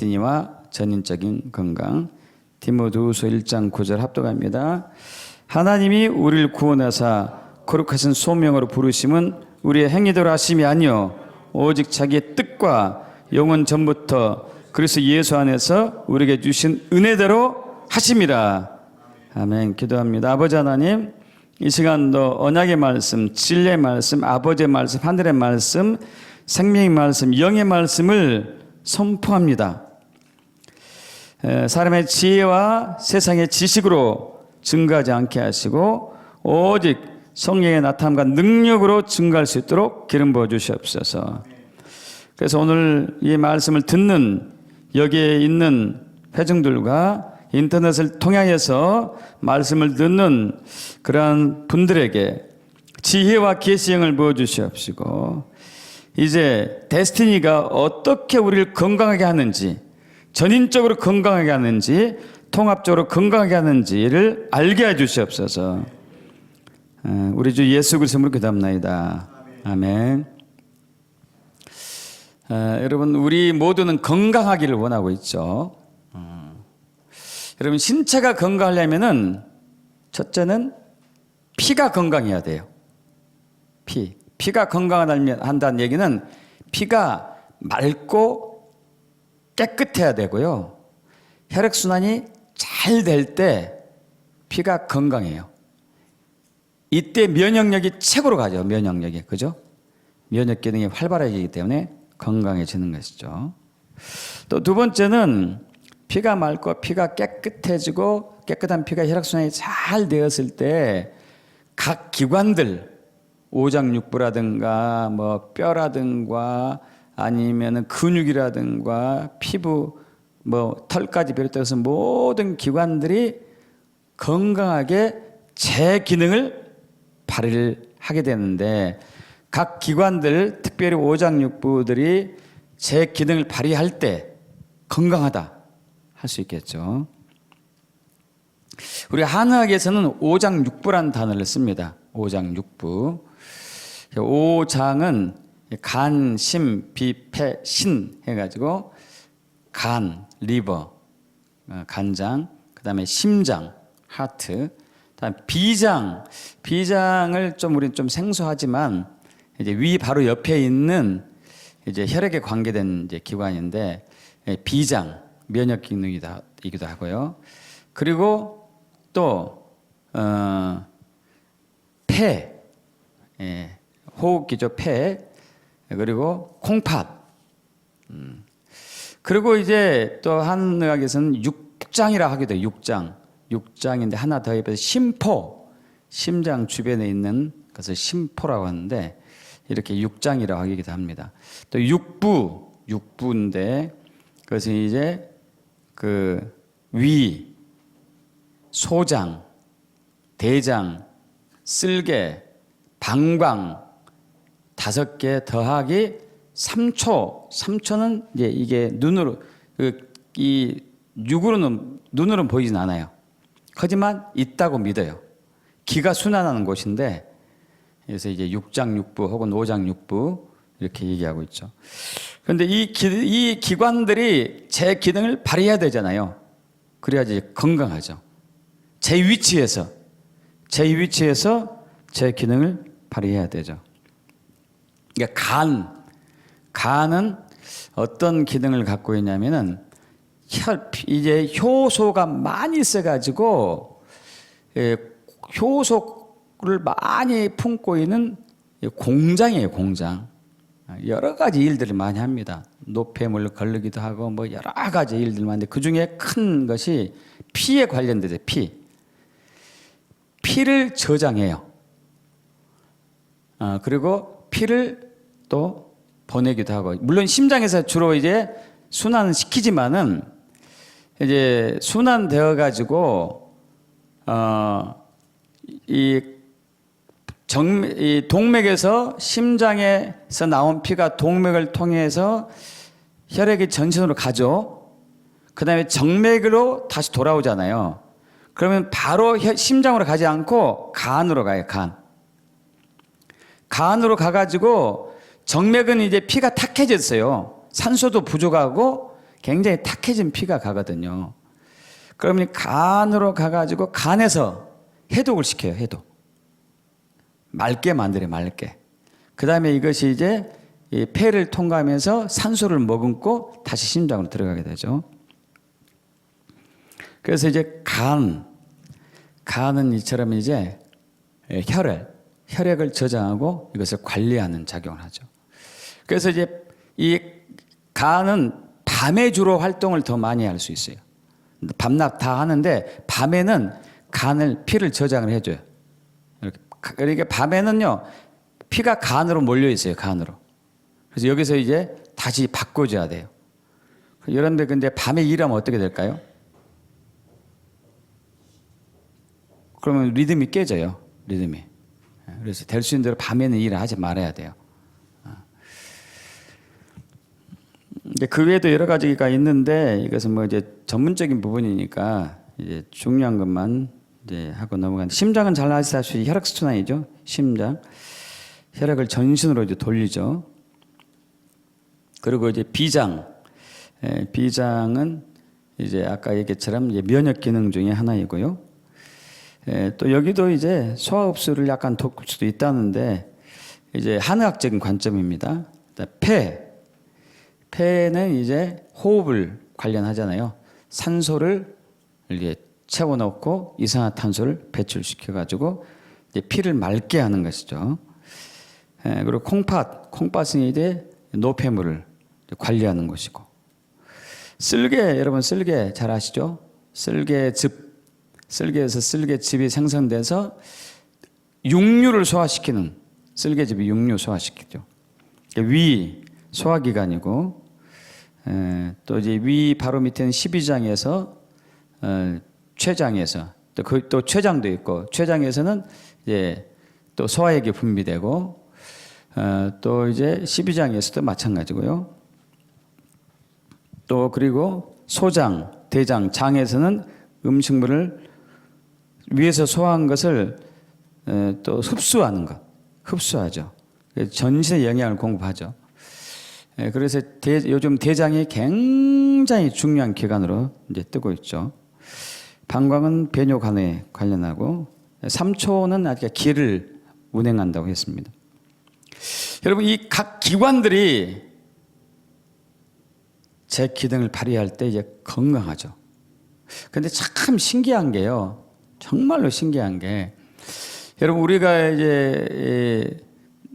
데스티니와 전인적인 건강. 디모데후서 1장 9절 합독합니다. 하나님이 우리를 구원하사 거룩하신 소명으로 부르심은 우리의 행위대로 하심이 아니요 오직 자기의 뜻과 영원 전부터 그리스도 예수 안에서 우리에게 주신 은혜대로 하심이라. 아멘. 기도합니다. 아버지 하나님, 이 시간도 언약의 말씀, 진리의 말씀, 아버지의 말씀, 하늘의 말씀, 생명의 말씀, 영의 말씀을 선포합니다. 사람의 지혜와 세상의 지식으로 증가하지 않게 하시고 오직 성령의 나타남과 능력으로 증가할 수 있도록 기름 부어 주시옵소서. 그래서 오늘 이 말씀을 듣는 여기에 있는 회중들과 인터넷을 통하여서 말씀을 듣는 그러한 분들에게 지혜와 계시형을 부어 주시옵시고 이제 데스티니가 어떻게 우리를 건강하게 하는지, 전인적으로 건강하게 하는지, 통합적으로 건강하게 하는지를 알게 해 주시옵소서. 우리 주 예수 그리스도로 기도합나이다. 아멘. 여러분, 우리 모두는 건강하기를 원하고 있죠. 여러분, 신체가 건강하려면은 첫째는 피가 건강해야 돼요. 피가 건강한다는 얘기는 피가 맑고 깨끗해야 되고요. 혈액순환이 잘 될 때 피가 건강해요. 이때 면역력이 최고로 가죠. 면역력이. 그죠? 면역 기능이 활발해지기 때문에 건강해지는 것이죠. 또 두 번째는 피가 맑고 피가 깨끗해지고 깨끗한 피가 혈액순환이 잘 되었을 때 각 기관들, 오장육부라든가 뭐 뼈라든가 아니면은 근육이라든가 피부 뭐 털까지 비롯해서 모든 기관들이 건강하게 제 기능을 발휘를 하게 되는데 각 기관들, 특별히 오장육부들이 제 기능을 발휘할 때 건강하다 할 수 있겠죠. 우리 한의학에서는 오장육부라는 단어를 씁니다. 오장육부. 오장은 간, 심, 비, 폐, 신 해가지고 간, 리버, 간장, 그 다음에 심장, 하트, 그다음 비장을 좀 우리는 좀 생소하지만 이제 위 바로 옆에 있는 이제 혈액에 관계된 이제 기관인데 비장, 면역 기능이기도 하고요. 그리고 또 폐, 호흡기죠. 폐, 그리고 콩팥. 그리고 이제 또 한의학에서는 육장이라 하기도 해요. 육장인데 하나 더 입해서 심포, 심장 주변에 있는 것을 심포라고 하는데 이렇게 육장이라고 하기도 합니다. 또 육부인데 그것은 이제 그 위, 소장, 대장, 쓸개, 방광 5개 더하기 3초. 3초는 이제 이게 눈으로 이 눈으로는 보이진 않아요. 하지만 있다고 믿어요. 기가 순환하는 곳인데 그래서 이제 육장육부 혹은 오장육부 이렇게 얘기하고 있죠. 그런데 이 기관들이 제 기능을 발휘해야 되잖아요. 그래야지 건강하죠. 제 위치에서 제 기능을 발휘해야 되죠. 그러니까 간은 어떤 기능을 갖고 있냐면은 이제 효소가 많이 있어가지고 효소를 많이 품고 있는 공장이에요. 공장. 여러 가지 일들을 많이 합니다. 노폐물 걸르기도 하고 뭐 여러 가지 일들 많은데 그 중에 큰 것이 피에 관련돼서 피를 저장해요. 그리고 피를 또 보내기도 하고 물론 심장에서 주로 이제 순환을 시키지만은 이제 순환되어 가지고 이 동맥에서 심장에서 나온 피가 동맥을 통해서 혈액이 전신으로 가죠. 그 다음에 정맥으로 다시 돌아오잖아요. 그러면 바로 심장으로 가지 않고 간으로 가요. 간으로 가가지고 정맥은 이제 피가 탁해졌어요. 산소도 부족하고 굉장히 탁해진 피가 가거든요. 그러면 간으로 가가지고 간에서 해독을 시켜요. 해독. 맑게 만들어요. 맑게. 그 다음에 이것이 이제 이 폐를 통과하면서 산소를 머금고 다시 심장으로 들어가게 되죠. 그래서 이제 간은 이처럼 이제 혈액을 저장하고 이것을 관리하는 작용을 하죠. 그래서 이제 이 간은 밤에 주로 활동을 더 많이 할 수 있어요. 밤낮 다 하는데 밤에는 피를 저장을 해줘요. 그러니까 밤에는요 피가 간으로 몰려 있어요. 간으로. 그래서 여기서 이제 다시 바꿔줘야 돼요. 이런데 근데 밤에 일하면 어떻게 될까요? 그러면 리듬이 깨져요. 리듬이. 그래서 될 수 있는 대로 밤에는 일을 하지 말아야 돼요. 그 외에도 여러 가지가 있는데 이것은 뭐 이제 전문적인 부분이니까 이제 중요한 것만 이제 하고 넘어가는데, 심장은 잘 아시다시피 혈액순환이죠. 심장. 혈액을 전신으로 이제 돌리죠. 그리고 이제 비장. 비장은 이제 아까 얘기처럼 이제 면역 기능 중에 하나이고요. 또 여기도 이제 소화 흡수를 약간 돕을 수도 있다는데 이제 한의학적인 관점입니다. 폐는 이제 호흡을 관련하잖아요. 산소를 이제 채워넣고 이산화탄소를 배출시켜가지고 이제 피를 맑게 하는 것이죠. 그리고 콩팥은 이제 노폐물을 관리하는 것이고, 여러분 쓸개 잘 아시죠? 쓸개에서 쓸개즙이 생성돼서 육류를 소화시키는, 쓸개즙이 육류 소화시키죠. 소화기관이고, 또 이제 위 바로 밑에는 12장에서 췌장에서 또 췌장도 있고, 췌장에서는 이제 또 소화액이 분비되고, 또 이제 12장에서도 마찬가지고요. 또 그리고 소장, 대장, 장에서는 음식물을 위에서 소화한 것을 또 흡수하죠. 전신의 영양을 공급하죠. 그래서 요즘 대장이 굉장히 중요한 기관으로 이제 뜨고 있죠. 방광은 배뇨관에 관련하고, 삼초는 아직 기를 운행한다고 했습니다. 여러분, 이 각 기관들이 제 기능을 발휘할 때 이제 건강하죠. 근데 참 신기한 게요. 정말로 신기한 게, 여러분 우리가 이제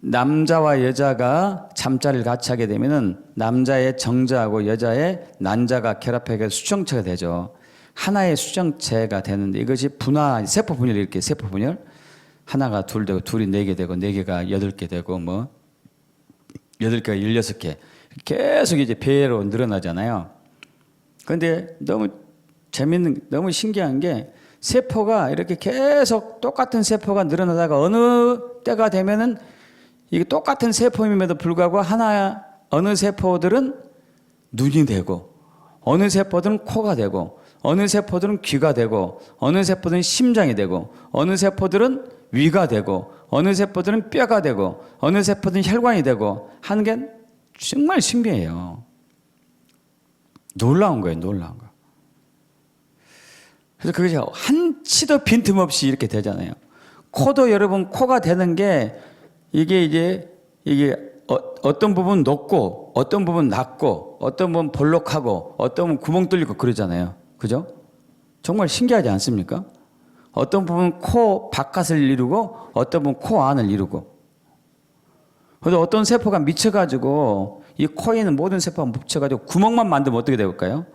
남자와 여자가 잠자리를 같이 하게 되면은 남자의 정자하고 여자의 난자가 결합해서 수정체가 되죠. 하나의 수정체가 되는데 이것이 세포 분열이 이렇게 세포 분열. 하나가 둘 되고, 둘이 4개 되고, 4개가 8개 되고, 뭐 8개가 16개. 계속 이제 배로 늘어나잖아요. 그런데 너무 신기한 게, 세포가 이렇게 계속 똑같은 세포가 늘어나다가 어느 때가 되면은 이게 똑같은 세포임에도 불구하고 어느 세포들은 눈이 되고, 어느 세포들은 코가 되고, 어느 세포들은 귀가 되고, 어느 세포들은 심장이 되고, 어느 세포들은 위가 되고, 어느 세포들은 뼈가 되고, 어느 세포들은 혈관이 되고 하는 게 정말 신기해요. 놀라운 거예요. 놀라운 거. 그래서 그것이 한치도 빈틈없이 이렇게 되잖아요. 코도 여러분, 코가 되는 게 이게 어떤 부분 높고, 어떤 부분 낮고, 어떤 부분 볼록하고, 어떤 부분 구멍 뚫리고 그러잖아요. 그죠? 정말 신기하지 않습니까? 어떤 부분 코 바깥을 이루고, 어떤 부분 코 안을 이루고. 그래서 어떤 세포가 미쳐가지고 이 코에 있는 모든 세포가 묻혀가지고 구멍만 만들면 어떻게 될까요?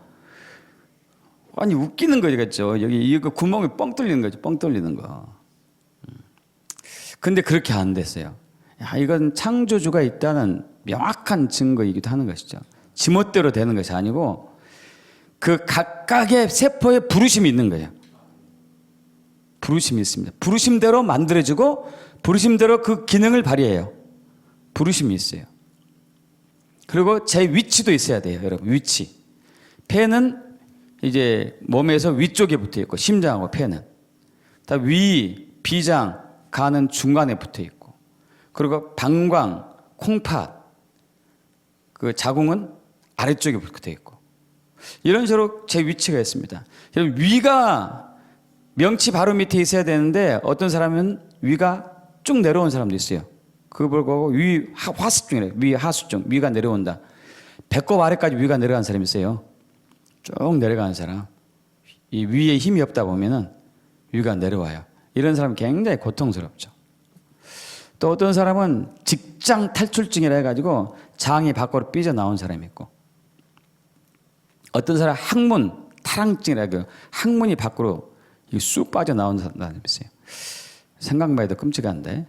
아니 웃기는 거겠죠. 여기 이거 구멍이 뻥 뚫리는 거죠. 뻥 뚫리는 거. 근데 그렇게 안 됐어요. 이건 창조주가 있다는 명확한 증거이기도 하는 것이죠. 지멋대로 되는 것이 아니고 그 각각의 세포에 부르심이 있는 거예요. 부르심이 있습니다. 부르심대로 만들어지고 부르심대로 그 기능을 발휘해요. 부르심이 있어요. 그리고 제 위치도 있어야 돼요, 여러분. 위치. 폐는 이제 몸에서 위쪽에 붙어 있고, 심장하고 폐는 다 비장, 간은 중간에 붙어 있고, 그리고 방광, 콩팥, 그 자궁은 아래쪽에 붙어 있고, 이런 식으로 제 위치가 있습니다. 위가 명치 바로 밑에 있어야 되는데 어떤 사람은 위가 쭉 내려온 사람도 있어요. 그걸 보고 위 하수증이래요. 위 하수증, 위가 내려온다. 배꼽 아래까지 위가 내려간 사람이 있어요. 쭉 내려가는 사람. 이 위에 힘이 없다 보면은 위가 내려와요. 이런 사람은 굉장히 고통스럽죠. 또 어떤 사람은 직장 탈출증이라 해가지고 장이 밖으로 삐져나온 사람이 있고, 어떤 사람은 항문 타랑증이라 해가지고 항문이 밖으로 쑥 빠져나온 사람이 있어요. 생각만 해도 끔찍한데,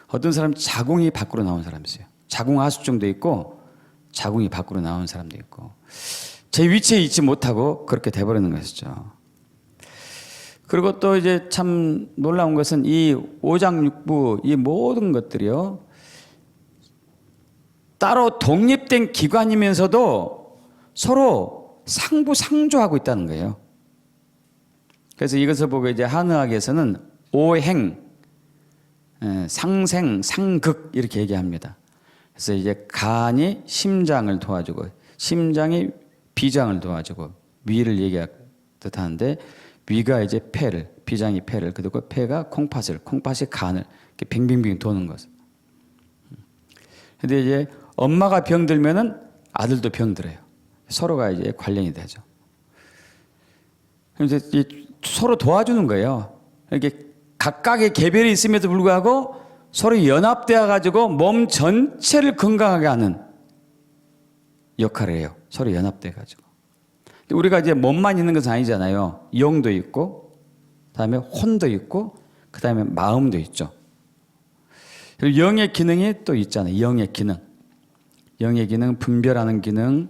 어떤 사람은 자궁이 밖으로 나온 사람이 있어요. 자궁 하수증도 있고 자궁이 밖으로 나온 사람도 있고, 제 위치에 있지 못하고 그렇게 돼버리는 것이죠. 그리고 또 이제 참 놀라운 것은 이 오장육부 이 모든 것들이요, 따로 독립된 기관이면서도 서로 상부상조하고 있다는 거예요. 그래서 이것을 보고 이제 한의학에서는 오행, 상생, 상극 이렇게 얘기합니다. 그래서 이제 간이 심장을 도와주고, 심장이 비장을 도와주고, 위를 얘기할 듯하는데, 위가 이제 폐를, 비장이 폐를, 그리고 폐가 콩팥을, 콩팥이 간을 이렇게 빙빙빙 도는 것. 근데 이제 엄마가 병들면은 아들도 병들어요. 서로가 이제 관련이 되죠. 그래서 서로 도와주는 거예요. 이렇게 각각의 개별이 있음에도 불구하고 서로 연합되어 가지고 몸 전체를 건강하게 하는 역할을 해요. 서로 연합되어 가지고. 우리가 이제 몸만 있는 것은 아니잖아요. 영도 있고, 그다음에 혼도 있고, 그다음에 마음도 있죠. 그리고 영의 기능이 또 있잖아요. 영의 기능. 영의 기능, 분별하는 기능,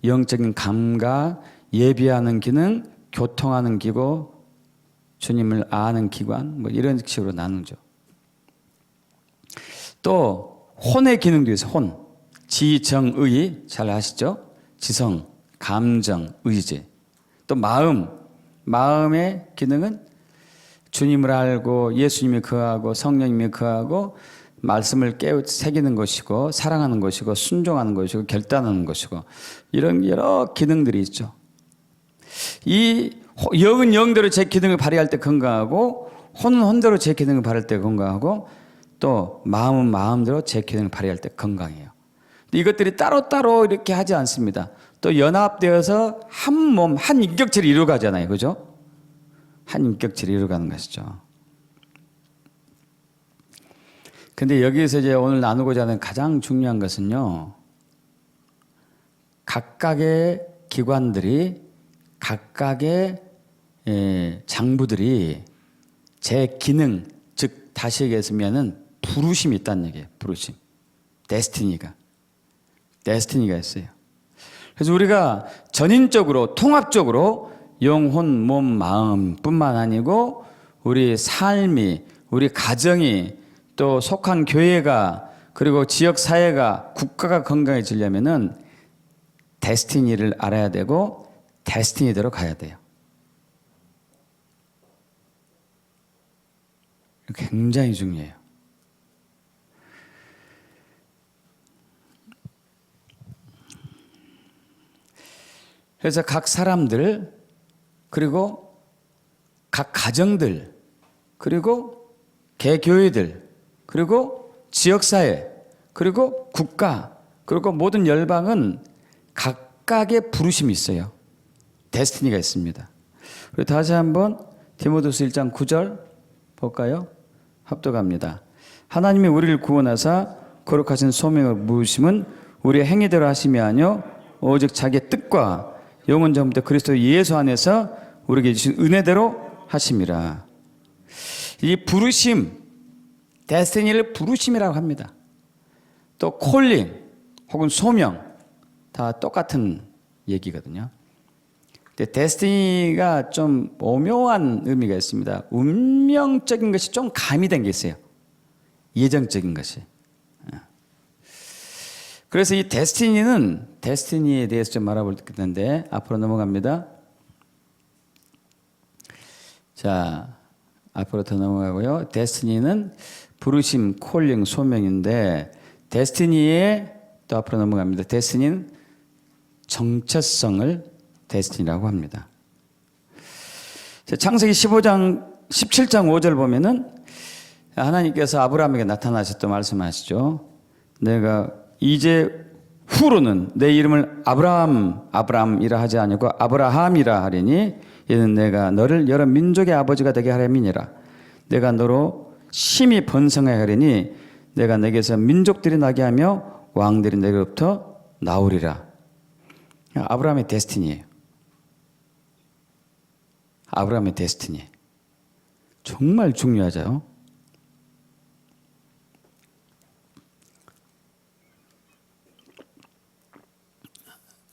영적인 감각, 예비하는 기능, 교통하는 기구, 주님을 아는 기관, 뭐 이런 식으로 나누죠. 또 혼의 기능도 있어요. 혼, 지정의 잘 아시죠? 지성, 감정, 의지. 또 마음, 마음의 기능은 주님을 알고 예수님이 거하고 성령님이 거하고 말씀을 새기는 것이고, 사랑하는 것이고, 순종하는 것이고, 결단하는 것이고, 이런 여러 기능들이 있죠. 이 영은 영대로 제 기능을 발휘할 때 건강하고, 혼은 혼대로 제 기능을 발휘할 때 건강하고, 또 마음은 마음대로 제 기능을 발휘할 때 건강해요. 이것들이 따로따로 이렇게 하지 않습니다. 또 연합되어서 한 몸, 한 인격체를 이루어가잖아요. 그죠? 한 인격체를 이루어가는 것이죠. 근데 여기에서 이제 오늘 나누고자 하는 가장 중요한 것은요, 각각의 기관들이, 각각의 장부들이 제 기능, 즉 다시 얘기했으면은 부르심이 있다는 얘기예요. 부르심. 데스티니가 있어요. 그래서 우리가 전인적으로, 통합적으로 영혼, 몸, 마음 뿐만 아니고 우리 삶이, 우리 가정이, 또 속한 교회가, 그리고 지역 사회가, 국가가 건강해지려면은 데스티니를 알아야 되고 데스티니대로 가야 돼요. 굉장히 중요해요. 그래서 각 사람들, 그리고 각 가정들, 그리고 개교회들, 그리고 지역사회, 그리고 국가, 그리고 모든 열방은 각각의 부르심이 있어요. 데스티니가 있습니다. 그리고 다시 한번 디모데후서 1장 9절 볼까요? 합독합니다. 하나님이 우리를 구원하사 거룩하신 소명을 부으심은 우리의 행위대로 하심이 아니요 오직 자기의 뜻과 영원 전부터 그리스도 예수 안에서 우리에게 주신 은혜대로 하심이라. 이 부르심, 데스티니를 부르심이라고 합니다. 또 콜링 혹은 소명 다 똑같은 얘기거든요. 근데 데스티니가 좀 오묘한 의미가 있습니다. 운명적인 것이 좀 가미된 게 있어요. 예정적인 것이. 그래서 이 데스티니에 대해서 좀 알아볼 텐데 앞으로 넘어갑니다. 자, 앞으로 더 넘어가고요. 데스티니는 부르심, 콜링, 소명인데 데스티니에 또 앞으로 넘어갑니다. 데스티니는 정체성을 데스티니라고 합니다. 창세기 17장 5절 보면은 하나님께서 아브라함에게 나타나셨던 말씀하시죠. 내가 이제 후로는 내 이름을 아브라함이라 하지 아니고 아브라함이라 하리니 이는 내가 너를 여러 민족의 아버지가 되게 하려니라. 내가 너로 심히 번성하게 하리니 내가 내게서 민족들이 나게 하며 왕들이 내게로부터 나오리라. 아브라함의 데스티니예요. 아브라함의 데스티니. 정말 중요하죠.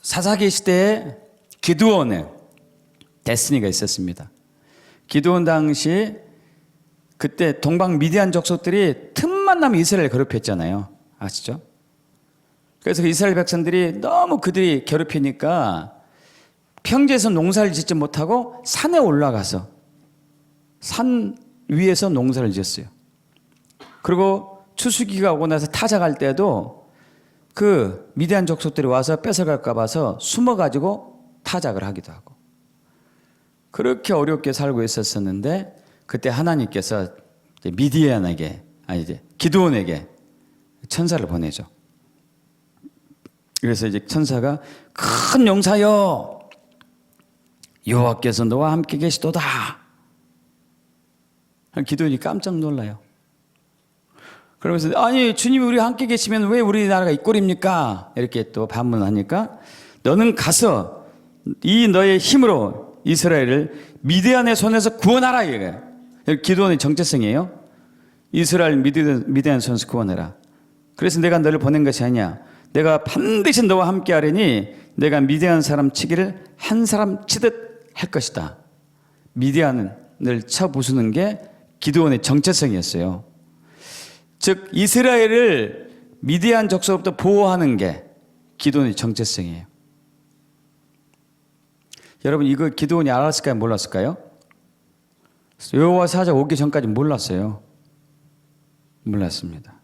사사기 시대에 기드온의 데스티니가 있었습니다. 기드온 당시 그때 동방 미디안 족속들이 틈만 나면 이스라엘을 괴롭혔잖아요. 아시죠? 그래서 이스라엘 백성들이 너무 그들이 괴롭히니까 평지에서 농사를 짓지 못하고 산에 올라가서 산 위에서 농사를 지었어요. 그리고 추수기가 오고 나서 타작할 때도 그 미디안 족속들이 와서 뺏어갈까 봐서 숨어가지고 타작을 하기도 하고 그렇게 어렵게 살고 있었었는데 그때 하나님께서 미디안에게 기드온에게 천사를 보내죠. 그래서 이제 천사가 큰 용사여 여호와께서 너와 함께 계시도다. 기드온이 깜짝 놀라요. 그러면서 아니 주님이 우리와 함께 계시면 왜 우리나라가 이 꼴입니까? 이렇게 또 반문하니까 너는 가서 이 너의 힘으로 이스라엘을 미디안의 손에서 구원하라. 이거예요. 기드온의 정체성이에요. 이스라엘 미디안 손에서 구원해라. 그래서 내가 너를 보낸 것이 아니야. 내가 반드시 너와 함께 하려니 내가 미디안 사람 치기를 한 사람 치듯 할 것이다. 미디안을 쳐 부수는 게 기드온의 정체성이었어요. 즉 이스라엘을 미디안 족속부터 보호하는 게 기드온의 정체성이에요. 여러분 이거 기드온이 알았을까요? 몰랐을까요? 여호와 사자 오기 전까지 몰랐어요. 몰랐습니다.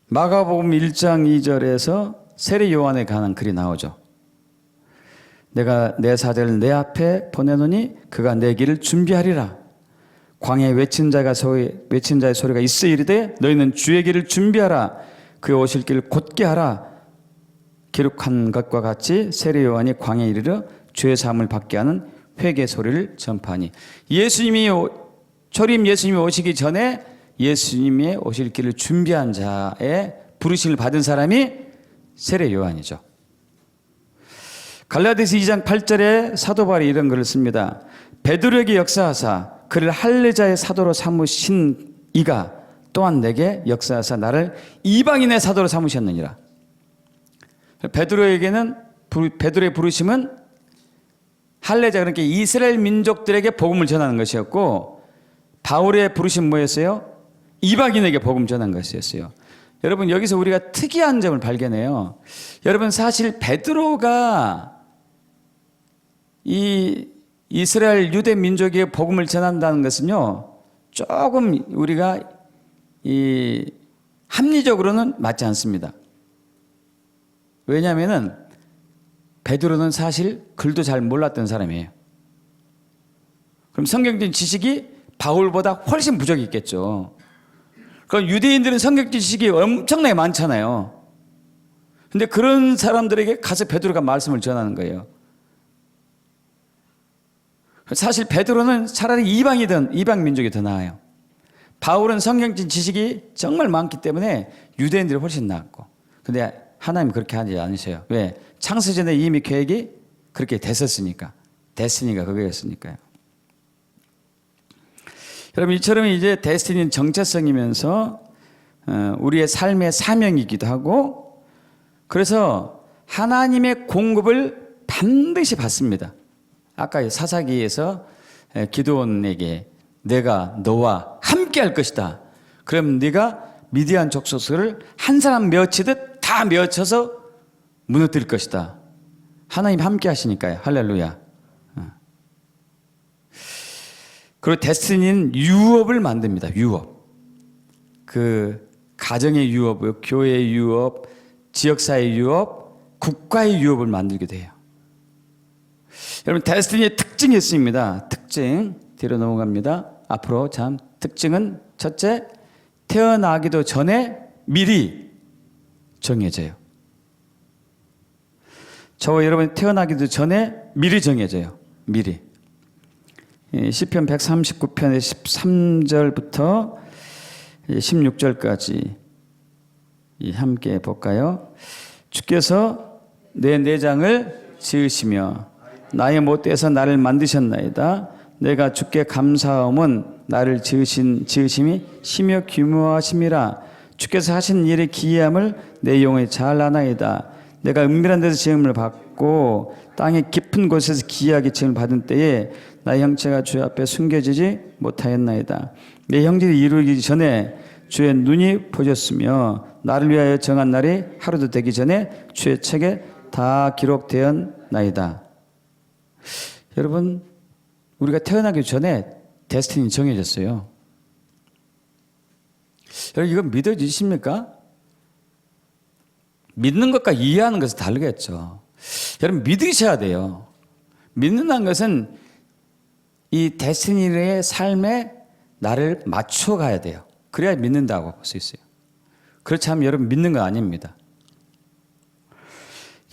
마가복음 1장 2절에서 세례 요한에 관한 글이 나오죠. 내가 내 사자를 내 앞에 보내노니 그가 내 길을 준비하리라. 광야에 외친 자의 소리가 있어 이르되 너희는 주의 길을 준비하라. 그의 오실 길을 곧게 하라. 기록한 것과 같이 세례 요한이 광야에 이르러 죄 사함을 받게 하는 회개 소리를 전파하니. 초림 예수님이 오시기 전에 예수님의 오실 길을 준비한 자의 부르심을 받은 사람이 세례 요한이죠. 갈라디아서 2장 8절에 사도 바울이 이런 글을 씁니다. 베드로에게 역사하사 그를 할례자의 사도로 삼으신 이가 또한 내게 역사하사 나를 이방인의 사도로 삼으셨느니라. 베드로의 부르심은 할례자, 그러니까 이스라엘 민족들에게 복음을 전하는 것이었고, 바울의 부르심 뭐였어요? 이방인에게 복음 전한 것이었어요. 여러분 여기서 우리가 특이한 점을 발견해요. 여러분 사실 베드로가 이 이스라엘 유대 민족에게 복음을 전한다는 것은요, 조금 우리가 합리적으로는 맞지 않습니다. 왜냐하면은 베드로는 사실 글도 잘 몰랐던 사람이에요. 그럼 성경적인 지식이 바울보다 훨씬 부족이 있겠죠. 그럼 유대인들은 성경적 지식이 엄청나게 많잖아요. 근데 그런 사람들에게 가서 베드로가 말씀을 전하는 거예요. 사실 베드로는 차라리 이방 민족이 더 나아요. 바울은 성경적 지식이 정말 많기 때문에 유대인들이 훨씬 낫고. 근데 하나님 그렇게 하지 않으셔요. 왜? 창세전에 이미 계획이 그렇게 됐었으니까. 데스티니가 그거였으니까요. 여러분 이처럼 이제 데스티니는 정체성이면서 우리의 삶의 사명이기도 하고, 그래서 하나님의 공급을 반드시 받습니다. 아까 사사기에서 기드온에게 내가 너와 함께 할 것이다. 그럼 네가 미디안 족속을 한 사람 맺히듯 다 맺혀서 무너뜨릴 것이다. 하나님 함께 하시니까요. 할렐루야. 그리고 데스티니는 유업을 만듭니다. 유업. 그 가정의 유업, 교회의 유업, 지역사회의 유업, 국가의 유업을 만들게 돼요. 여러분, 데스티니의 특징이 있습니다. 특징 뒤로 넘어갑니다. 앞으로 참 특징은 첫째, 태어나기도 전에 미리 정해져요. 저와 여러분이 태어나기도 전에 미리 정해져요. 미리. 시편 139편의 13절부터 16절까지 함께 볼까요? 주께서 내 내장을 지으시며 나의 못대에서 나를 만드셨나이다. 내가 주께 감사함은 나를 지으심이 심히 규모하심이라. 주께서 하신 일의 기이함을 내 영혼이 잘 아나이다. 내가 은밀한 데서 지음을 받고 땅의 깊은 곳에서 기이하게 지음을 받은 때에 나의 형체가 주의 앞에 숨겨지지 못하였나이다. 내 형질이 이루어지기 전에 주의 눈이 보셨으며 나를 위하여 정한 날이 하루도 되기 전에 주의 책에 다 기록되었나이다. 여러분, 우리가 태어나기 전에 데스티니 정해졌어요. 여러분, 이거 믿어지십니까? 믿는 것과 이해하는 것은 다르겠죠. 여러분, 믿으셔야 돼요. 믿는다는 것은 이 데스티니의 삶에 나를 맞춰가야 돼요. 그래야 믿는다고 볼 수 있어요. 그렇지 않으면 여러분 믿는 거 아닙니다.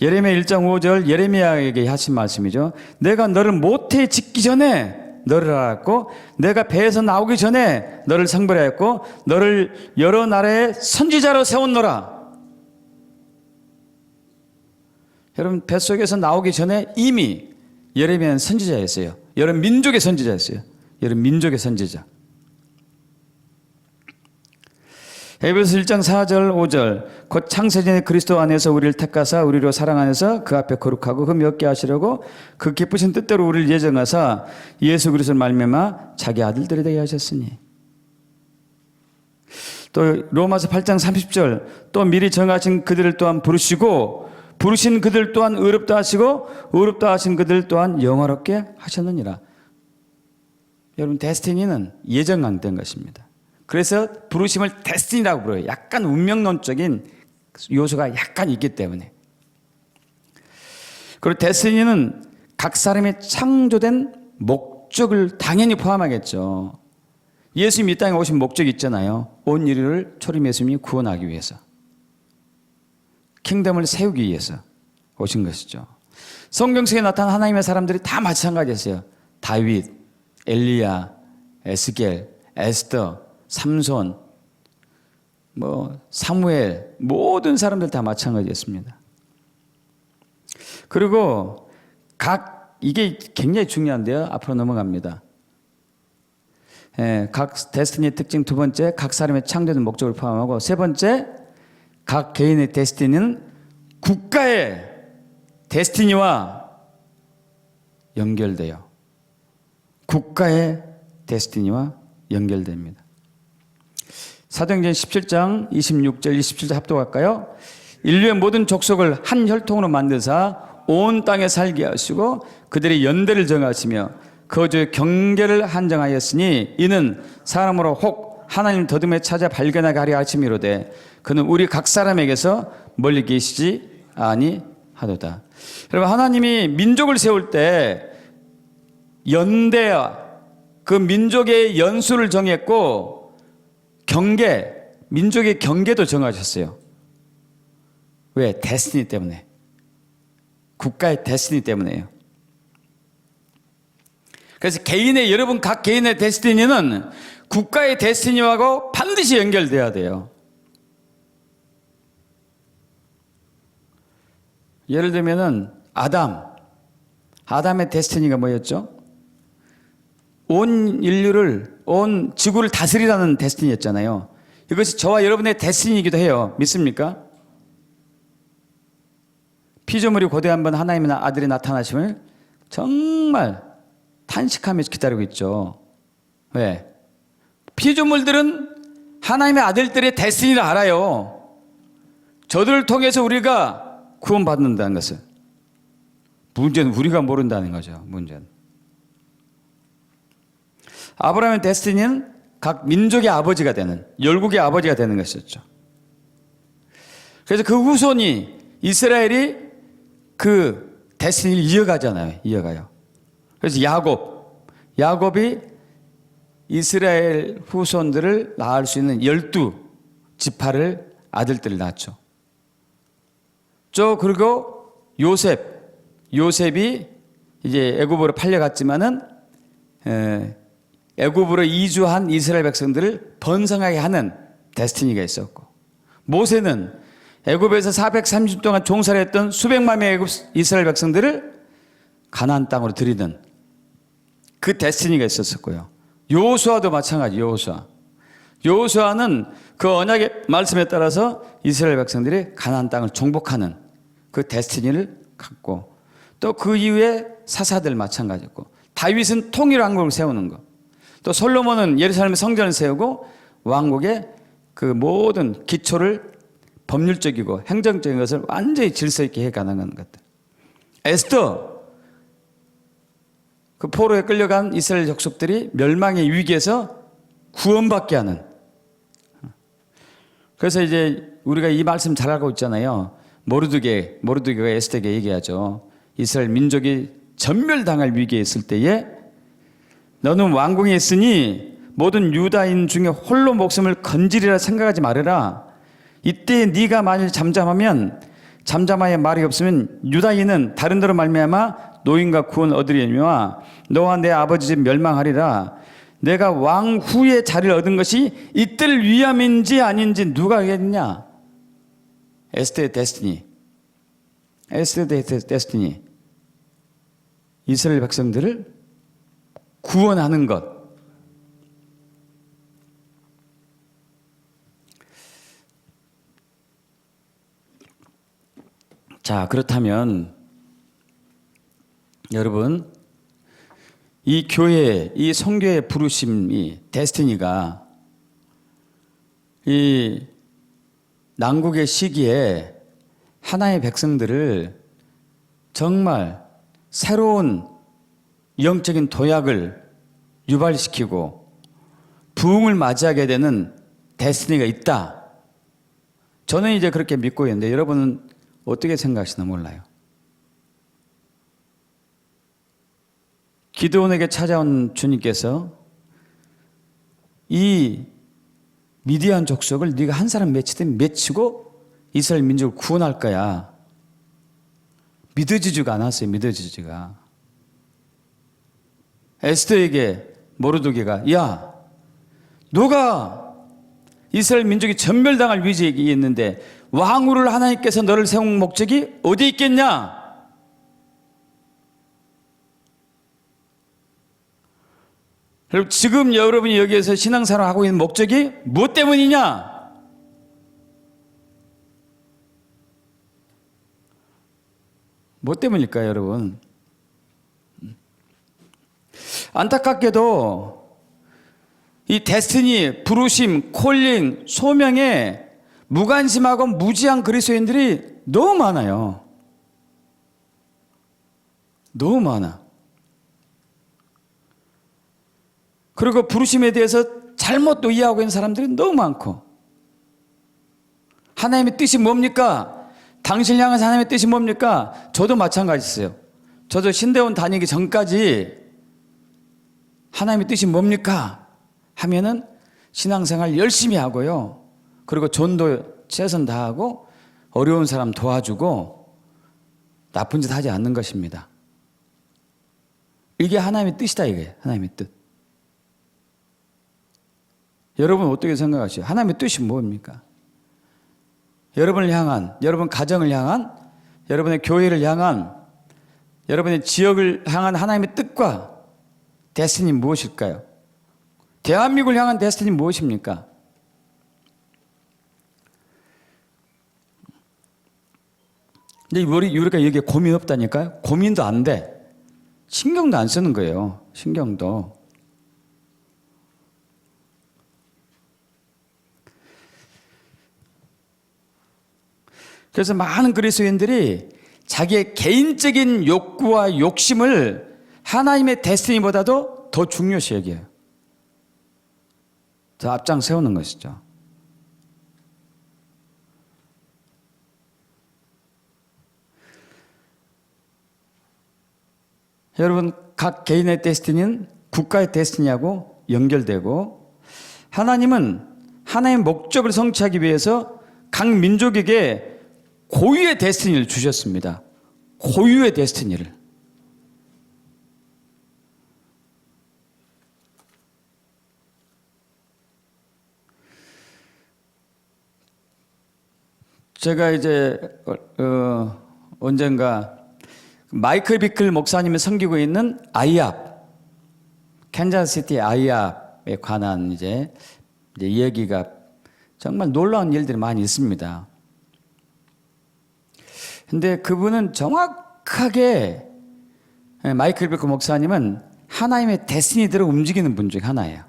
예레미야 1장 5절 예레미야에게 하신 말씀이죠. 내가 너를 모태에 짓기 전에 너를 알았고 내가 배에서 나오기 전에 너를 성별하였고 너를 여러 나라의 선지자로 세웠노라. 여러분, 뱃속에서 나오기 전에 이미 예레미야는 선지자였어요. 여러 민족의 선지자였어요. 여러 민족의 선지자. 에베소 1장 4절 5절 곧 창세전에 그리스도 안에서 우리를 택하사 우리로 사랑 안에서 그 앞에 거룩하고 흠이 없게 하시려고 그 기쁘신 뜻대로 우리를 예정하사 예수 그리스도를 말미암아 자기 아들들이 되게 하셨으니. 또 로마서 8장 30절 또 미리 정하신 그들을 또한 부르시고 부르신 그들 또한 의롭다 하시고 의롭다 하신 그들 또한 영화롭게 하셨느니라. 여러분, 데스티니는 예정된 것입니다. 그래서 부르심을 데스티니라고 불러요. 약간 운명론적인 요소가 약간 있기 때문에. 그리고 데스티니는 각 사람의 창조된 목적을 당연히 포함하겠죠. 예수님이 이 땅에 오신 목적이 있잖아요. 온 인류를 초림 예수님이 구원하기 위해서. 킹덤을 세우기 위해서 오신 것이죠. 성경 속에 나타난 하나님의 사람들이 다 마찬가지였어요. 다윗, 엘리야, 에스겔, 에스더, 삼손, 사무엘, 모든 사람들 다 마찬가지였습니다. 그리고 이게 굉장히 중요한데요. 앞으로 넘어갑니다. 각 데스티니의 특징 두 번째, 각 사람의 창조된 목적을 포함하고 세 번째, 각 개인의 데스티니는 국가의 데스티니와 연결돼요. 국가의 데스티니와 연결됩니다. 사도행전 17장 26절 27절 합독할까요? 인류의 모든 족속을 한 혈통으로 만드사 온 땅에 살게 하시고 그들의 연대를 정하시며 거주의 경계를 한정하였으니 이는 사람으로 혹 하나님 더듬에 찾아 발견하게 하려 하심이로되 그는 우리 각 사람에게서 멀리 계시지 아니하도다. 여러분, 하나님이 민족을 세울 때 연대와 그 민족의 연수를 정했고 민족의 경계도 정하셨어요. 왜? 데스티니 때문에. 국가의 데스티니 때문에요. 그래서 여러분 각 개인의 데스티니는 국가의 데스티니하고 반드시 연결돼야 돼요. 예를 들면은 아담의 데스티니가 뭐였죠? 온 인류를, 온 지구를 다스리라는 데스티니였잖아요. 이것이 저와 여러분의 데스티니이기도 해요. 믿습니까? 피조물이 고대 한번 하나님의 아들이 나타나심을 정말 탄식하면서 기다리고 있죠. 왜? 피조물들은 하나님의 아들들의 데스티니를 알아요. 저들을 통해서 우리가 구원받는다는 것을. 문제는 우리가 모른다는 거죠. 문제는. 아브라함의 데스티니는 각 민족의 아버지가 되는, 열국의 아버지가 되는 것이었죠. 그래서 그 후손이, 이스라엘이 그 데스티니를 이어가잖아요. 이어가요. 그래서 야곱이 이스라엘 후손들을 낳을 수 있는 12지파를 아들들을 낳았죠. 그리고 요셉이 이제 애굽으로 팔려갔지만은 애굽으로 이주한 이스라엘 백성들을 번성하게 하는 데스티니가 있었고, 모세는 애굽에서 430년 동안 종살이 했던 수백만 명의 이스라엘 백성들을 가나안 땅으로 들이는 그 데스티니가 있었고요. 여호수아도 마찬가지. 여호수아는 그 언약의 말씀에 따라서 이스라엘 백성들이 가나안 땅을 정복하는 그 데스티니를 갖고, 또 그 이후에 사사들 마찬가지였고, 다윗은 통일 왕국을 세우는 것, 또 솔로몬은 예루살렘에 성전을 세우고 왕국의 그 모든 기초를 법률적이고 행정적인 것을 완전히 질서 있게 해가는 것들. 에스더, 그 포로에 끌려간 이스라엘 족속들이 멸망의 위기에서 구원받게 하는. 그래서 이제 우리가 이 말씀 잘 알고 있잖아요. 모르드게가 에스더에게 얘기하죠. 이스라엘 민족이 전멸당할 위기에 있을 때에 너는 왕궁에 있으니 모든 유다인 중에 홀로 목숨을 건지리라 생각하지 말아라. 이때 네가 만일 잠잠하면, 잠잠하여 말이 없으면 유다인은 다른 데로 말미암아 노인과 구원 얻으려니와 너와 내 아버지 집 멸망하리라. 내가 왕 후에 자리를 얻은 것이 이때를 위함인지 아닌지 누가 알겠느냐. 에스더의 데스티니. 이스라엘 백성들을 구원하는 것. 자, 그렇다면 여러분, 이 교회, 이 선교의 부르심이, 데스티니가 이 난국의 시기에 하나의 백성들을 정말 새로운 영적인 도약을 유발시키고 부흥을 맞이하게 되는 데스티니가 있다. 저는 이제 그렇게 믿고 있는데 여러분은 어떻게 생각하시나 몰라요. 기드온에게 찾아온 주님께서 이 미디안 족속을 네가 한 사람 맺히든 맺히고 이스라엘 민족을 구원할 거야. 믿어지지가 않았어요. 믿어지지가. 에스더에게 모르드게가, 야, 너가 이스라엘 민족이 전멸당할 위기에 있는데 왕후를 하나님께서 너를 세운 목적이 어디 있겠냐? 그리고 지금 여러분이 여기에서 신앙생활을 하고 있는 목적이 무엇 때문이냐? 뭐 때문일까요, 여러분? 안타깝게도 이 데스티니, 부르심, 콜링, 소명에 무관심하고 무지한 그리스도인들이 너무 많아요. 너무 많아. 그리고 부르심에 대해서 잘못 이해하고 있는 사람들이 너무 많고, 하나님의 뜻이 뭡니까? 당신을 향한 하나님의 뜻이 뭡니까? 저도 마찬가지였어요. 저도 신대원 다니기 전까지 하나님의 뜻이 뭡니까? 하면은 신앙생활 열심히 하고요. 그리고 전도 최선 다하고 어려운 사람 도와주고 나쁜 짓 하지 않는 것입니다. 이게 하나님의 뜻이다, 이게 하나님의 뜻. 여러분 어떻게 생각하세요? 하나님의 뜻이 뭡니까? 여러분을 향한, 여러분 가정을 향한, 여러분의 교회를 향한, 여러분의 지역을 향한 하나님의 뜻과 데스티니 무엇일까요? 대한민국을 향한 데스티니 무엇입니까? 근데 우리가 여기에 고민 없다니까요? 고민도 안 돼. 신경도 안 쓰는 거예요. 신경도. 그래서 많은 그리스도인들이 자기의 개인적인 욕구와 욕심을 하나님의 데스티니보다도 더 중요시 여겨요. 더 앞장 세우는 것이죠. 여러분, 각 개인의 데스티니는 국가의 데스티니하고 연결되고, 하나님은 하나님의 목적을 성취하기 위해서 각 민족에게 고유의 데스티니를 주셨습니다. 고유의 데스티니를. 제가 이제 언젠가 마이클 비클 목사님이 섬기고 있는 아이압, 캔자스시티 아이압에 관한 이제 이야기가 정말 놀라운 일들이 많이 있습니다. 근데 그분은 정확하게, 마이클 비클 목사님은 하나님의 데스티니대로 움직이는 분 중에 하나예요.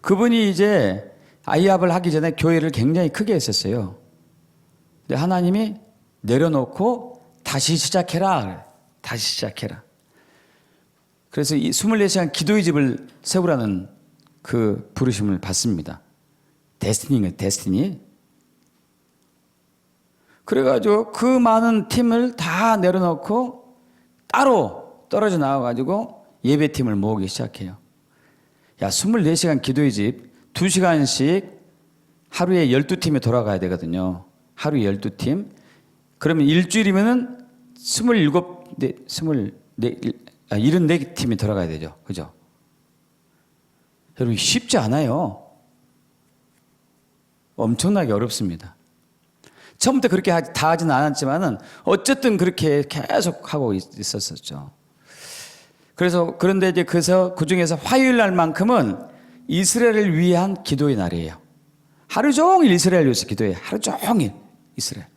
그분이 이제 아이압을 하기 전에 교회를 굉장히 크게 했었어요. 근데 하나님이 내려놓고 다시 시작해라. 다시 시작해라. 그래서 이 24시간 기도의 집을 세우라는 그 부르심을 받습니다. 데스티니가 데스티니. 그래가지고 그 많은 팀을 다 내려놓고 따로 떨어져 나와가지고 예배팀을 모으기 시작해요. 야, 24시간 기도의 집 2시간씩 하루에 12팀이 돌아가야 되거든요. 하루에 12팀. 그러면 일주일이면은 74팀이 돌아가야 되죠. 그죠? 여러분, 쉽지 않아요. 엄청나게 어렵습니다. 처음부터 그렇게 다 하지는 않았지만은 어쨌든 그렇게 계속 하고 있었었죠. 그런데 이제 그 중에서 화요일 날만큼은 이스라엘을 위한 기도의 날이에요. 하루 종일 이스라엘 위해서 기도해요. 하루 종일 이스라엘.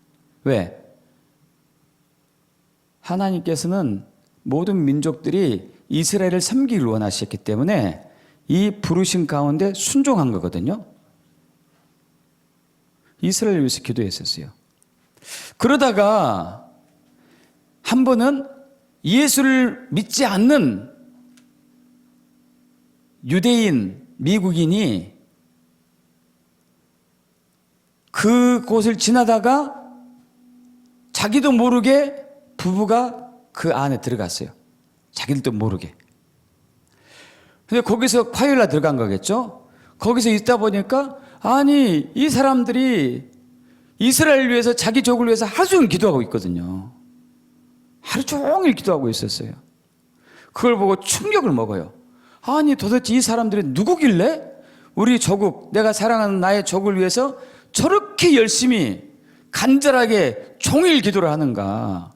왜? 하나님께서는 모든 민족들이 이스라엘을 섬기기를 원하셨기 때문에 이 부르심 가운데 순종한 거거든요. 이스라엘을 위해서 기도했었어요. 그러다가 한 번은 예수를 믿지 않는 유대인, 미국인이 그곳을 지나다가 자기도 모르게 부부가 그 안에 들어갔어요. 자기들도 모르게. 근데 거기서 화요일날 들어간 거겠죠? 거기서 있다 보니까 아니, 이 사람들이 이스라엘을 위해서 자기 족을 위해서 하루 종일 기도하고 있거든요. 하루 종일 기도하고 있었어요. 그걸 보고 충격을 먹어요. 아니, 도대체 이 사람들이 누구길래 우리 조국, 내가 사랑하는 나의 족을 위해서 저렇게 열심히 간절하게 종일 기도를 하는가.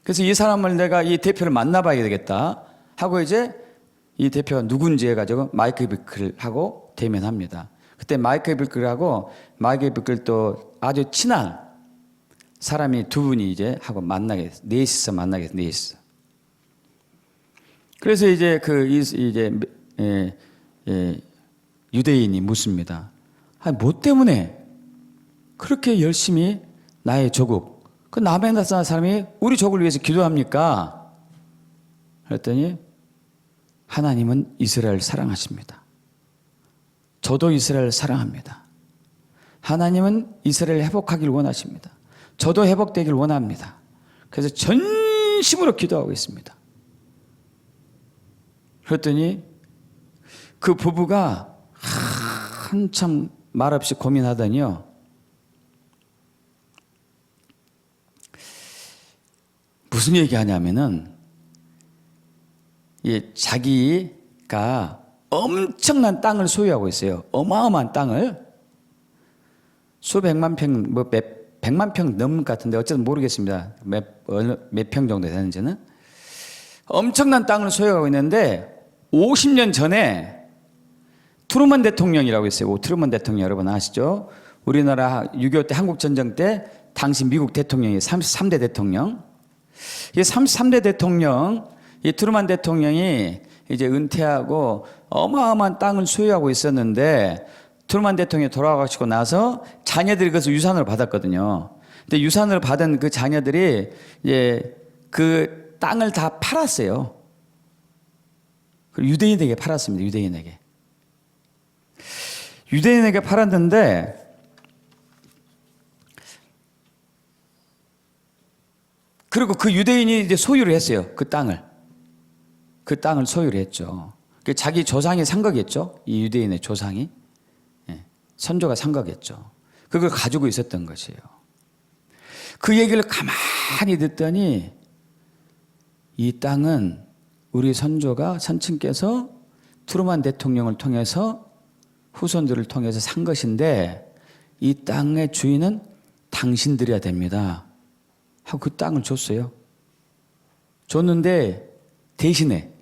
그래서 이 사람을 내가 이 대표를 만나봐야 되겠다 하고 이제 이 대표가 누군지 해가지고 마이클 비클하고 대면합니다. 그때 마이클 비클하고 마이클 비클 또 아주 친한 사람이 두 분이 이제 하고 만나게 됐어요. 넷이서 만나게 됐어요. 넷이서. 그래서 이제 유대인이 묻습니다. 아니, 뭐 때문에 그렇게 열심히 나의 조국, 그 남에 나타난 사람이 우리 조국을 위해서 기도합니까? 그랬더니 하나님은 이스라엘 사랑하십니다. 저도 이스라엘 사랑합니다. 하나님은 이스라엘 회복하기를 원하십니다. 저도 회복되기를 원합니다. 그래서 전심으로 기도하고 있습니다. 그랬더니 그 부부가 한참 말없이 고민하더니요, 무슨 얘기하냐면은 자기가 엄청난 땅을 소유하고 있어요. 어마어마한 땅을 수백만 평, 백만 평 넘는 것 같은데 어쨌든 모르겠습니다. 몇 평 정도 되는지는. 엄청난 땅을 소유하고 있는데 50년 전에 트루먼 대통령이라고 있어요. 트루먼 대통령 여러분 아시죠? 우리나라 6.25 때 한국전쟁 때 당시 미국 대통령이 33대 대통령. 이 33대 대통령, 이 트루먼 대통령이 이제 은퇴하고 어마어마한 땅을 소유하고 있었는데 트루먼 대통령이 돌아가시고 나서 자녀들이 그것을 유산으로 받았거든요. 근데 유산으로 받은 그 자녀들이 이제 그 땅을 다 팔았어요. 유대인에게 팔았습니다. 유대인에게 팔았는데 그리고 그 유대인이 이제 소유를 했어요. 그 땅을. 그 땅을 소유를 했죠. 자기 조상이 산 거겠죠. 이 유대인의 조상이. 예, 선조가 산 거겠죠. 그걸 가지고 있었던 것이에요. 그 얘기를 가만히 듣더니 이 땅은 우리 선조가 선친께서 트루만 대통령을 통해서 후손들을 통해서 산 것인데 이 땅의 주인은 당신들이야 됩니다. 하고 그 땅을 줬어요. 줬는데 대신에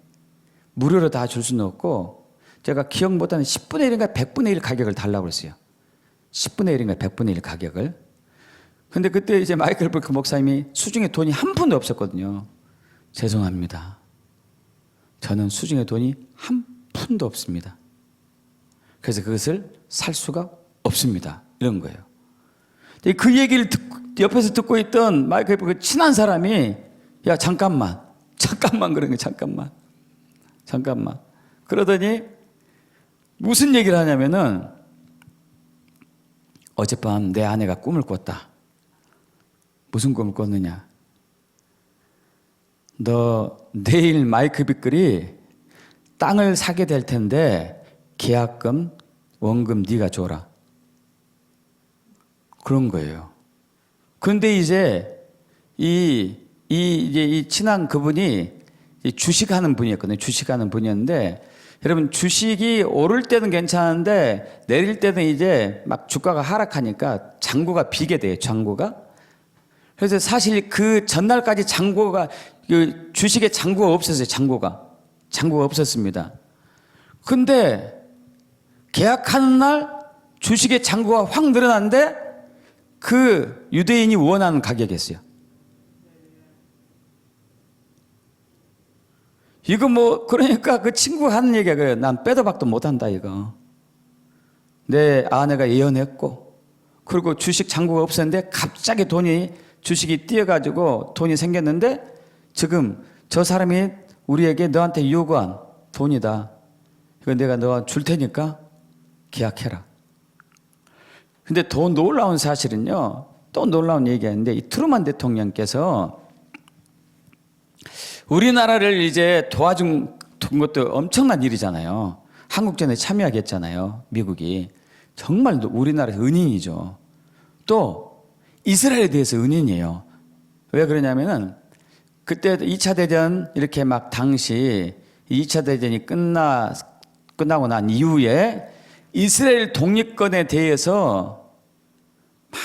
무료로 다 줄 수는 없고 제가 기억 못하는 10분의 1인가 100분의 1 가격을 달라고 그랬어요. 10분의 1인가 100분의 1 가격을. 근데 그때 이제 마이클 불크 목사님이 수중에 돈이 한 푼도 없었거든요. 죄송합니다. 저는 수중에 돈이 한 푼도 없습니다. 그래서 그것을 살 수가 없습니다. 이런 거예요. 그 얘기를 옆에서 듣고 있던 마이클 불크 친한 사람이 야 잠깐만 그런 거예요. 잠깐만. 그러더니 무슨 얘기를 하냐면은 어젯밤 내 아내가 꿈을 꿨다. 무슨 꿈을 꿨느냐? 너 내일 마이크 빅글이 땅을 사게 될 텐데 계약금, 원금 네가 줘라. 그런 거예요. 그런데 이제 이 친한 그분이 주식하는 분이었거든요. 주식하는 분이었는데 여러분 주식이 오를 때는 괜찮은데 내릴 때는 이제 막 주가가 하락하니까 잔고가 비게 돼요. 잔고가. 그래서 사실 그 전날까지 잔고가 그 주식에 잔고가 없었어요. 잔고가 없었습니다. 근데 계약하는 날 주식의 잔고가 확 늘어났는데 그 유대인이 원하는 가격이었어요. 이거 뭐 그러니까 그 친구가 하는 얘기가 그래요. 난 빼도 박도 못한다 이거. 내 아내가 예언했고 그리고 주식 잔고가 없었는데 갑자기 주식이 뛰어가지고 돈이 생겼는데 지금 저 사람이 우리에게 너한테 요구한 돈이다. 이거 내가 너 줄 테니까 계약해라. 근데 더 놀라운 사실은요. 또 놀라운 얘기가 있는데 이 트루만 대통령께서 우리나라를 이제 도와준 것도 엄청난 일이잖아요. 한국전에 참여하게 했잖아요. 미국이. 정말 우리나라의 은인이죠. 또 이스라엘에 대해서 은인이에요. 왜 그러냐면은 그때 2차 대전 이렇게 막 당시 2차 대전이 끝나고 난 이후에 이스라엘 독립권에 대해서 막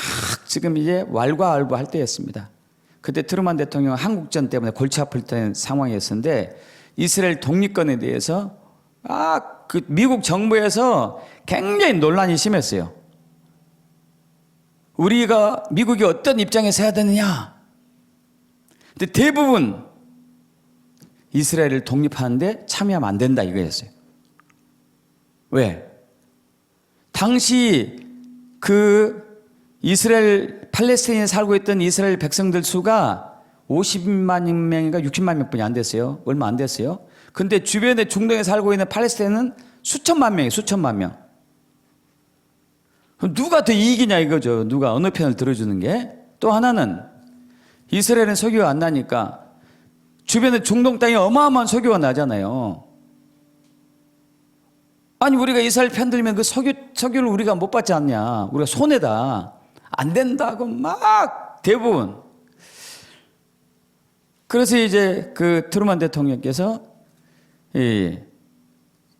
지금 이제 왈가왈부할 때였습니다. 그때 트루만 대통령은 한국전 때문에 골치 아플 상황이었는데 이스라엘 독립권에 대해서 그 미국 정부에서 굉장히 논란이 심했어요. 미국이 어떤 입장에서 해야 되느냐. 근데 대부분 이스라엘을 독립하는데 참여하면 안 된다 이거였어요. 왜? 당시 팔레스타인에 살고 있던 이스라엘 백성들 수가 50만 명인가 60만 명뿐이 안 됐어요. 얼마 안 됐어요. 근데 주변에 중동에 살고 있는 팔레스타인은 수천만 명. 누가 더 이익이냐 이거죠. 누가 어느 편을 들어주는 게. 또 하나는 이스라엘은 석유가 안 나니까 주변에 중동 땅에 어마어마한 석유가 나잖아요. 아니 우리가 이스라엘 편 들면 그 석유를 우리가 못 받지 않냐. 우리가 손해다. 안 된다고 막 대부분. 그래서 이제 그 트루만 대통령께서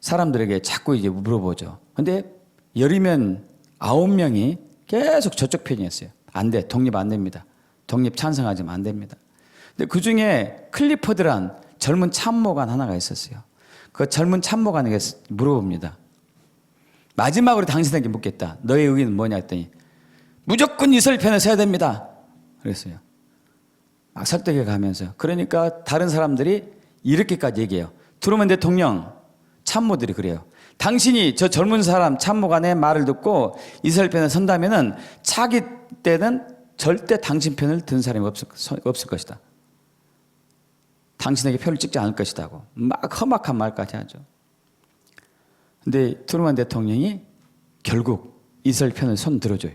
사람들에게 자꾸 이제 물어보죠. 근데 10이면 9명이 계속 저쪽 편이었어요. 안 돼. 독립 안 됩니다. 독립 찬성하지만 안 됩니다. 근데 그 중에 클리포드란 젊은 참모관 하나가 있었어요. 그 젊은 참모관에게 물어봅니다. 마지막으로 당신에게 묻겠다. 너의 의견은 뭐냐 했더니 무조건 이스라엘 편에 서야 됩니다. 그랬어요. 막 설득해 가면서. 그러니까 다른 사람들이 이렇게까지 얘기해요. 트루먼 대통령 참모들이 그래요. 당신이 저 젊은 사람 참모관의 말을 듣고 이스라엘 편에 선다면은 차기 때는 절대 당신 편을 든 사람이 없을 것이다. 당신에게 표를 찍지 않을 것이다고 막 험악한 말까지 하죠. 근데 트루먼 대통령이 결국 이스라엘 편을 손 들어줘요.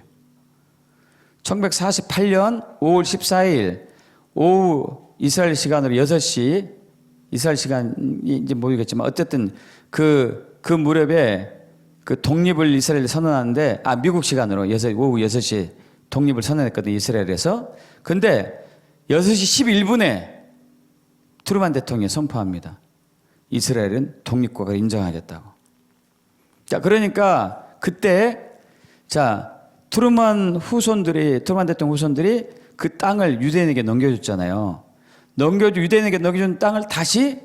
1948년 5월 14일 오후 이스라엘 시간으로 6시, 이스라엘 시간인지 모르겠지만 어쨌든 그 무렵에 그 독립을 이스라엘이 선언하는데, 미국 시간으로 오후 6시 독립을 선언했거든요, 이스라엘에서. 근데 6시 11분에 트루만 대통령이 선포합니다. 이스라엘은 독립국가를 인정하겠다고. 자, 그러니까 그때 트루만 대통령 후손들이 그 땅을 유대인에게 넘겨줬잖아요. 유대인에게 넘겨준 땅을 다시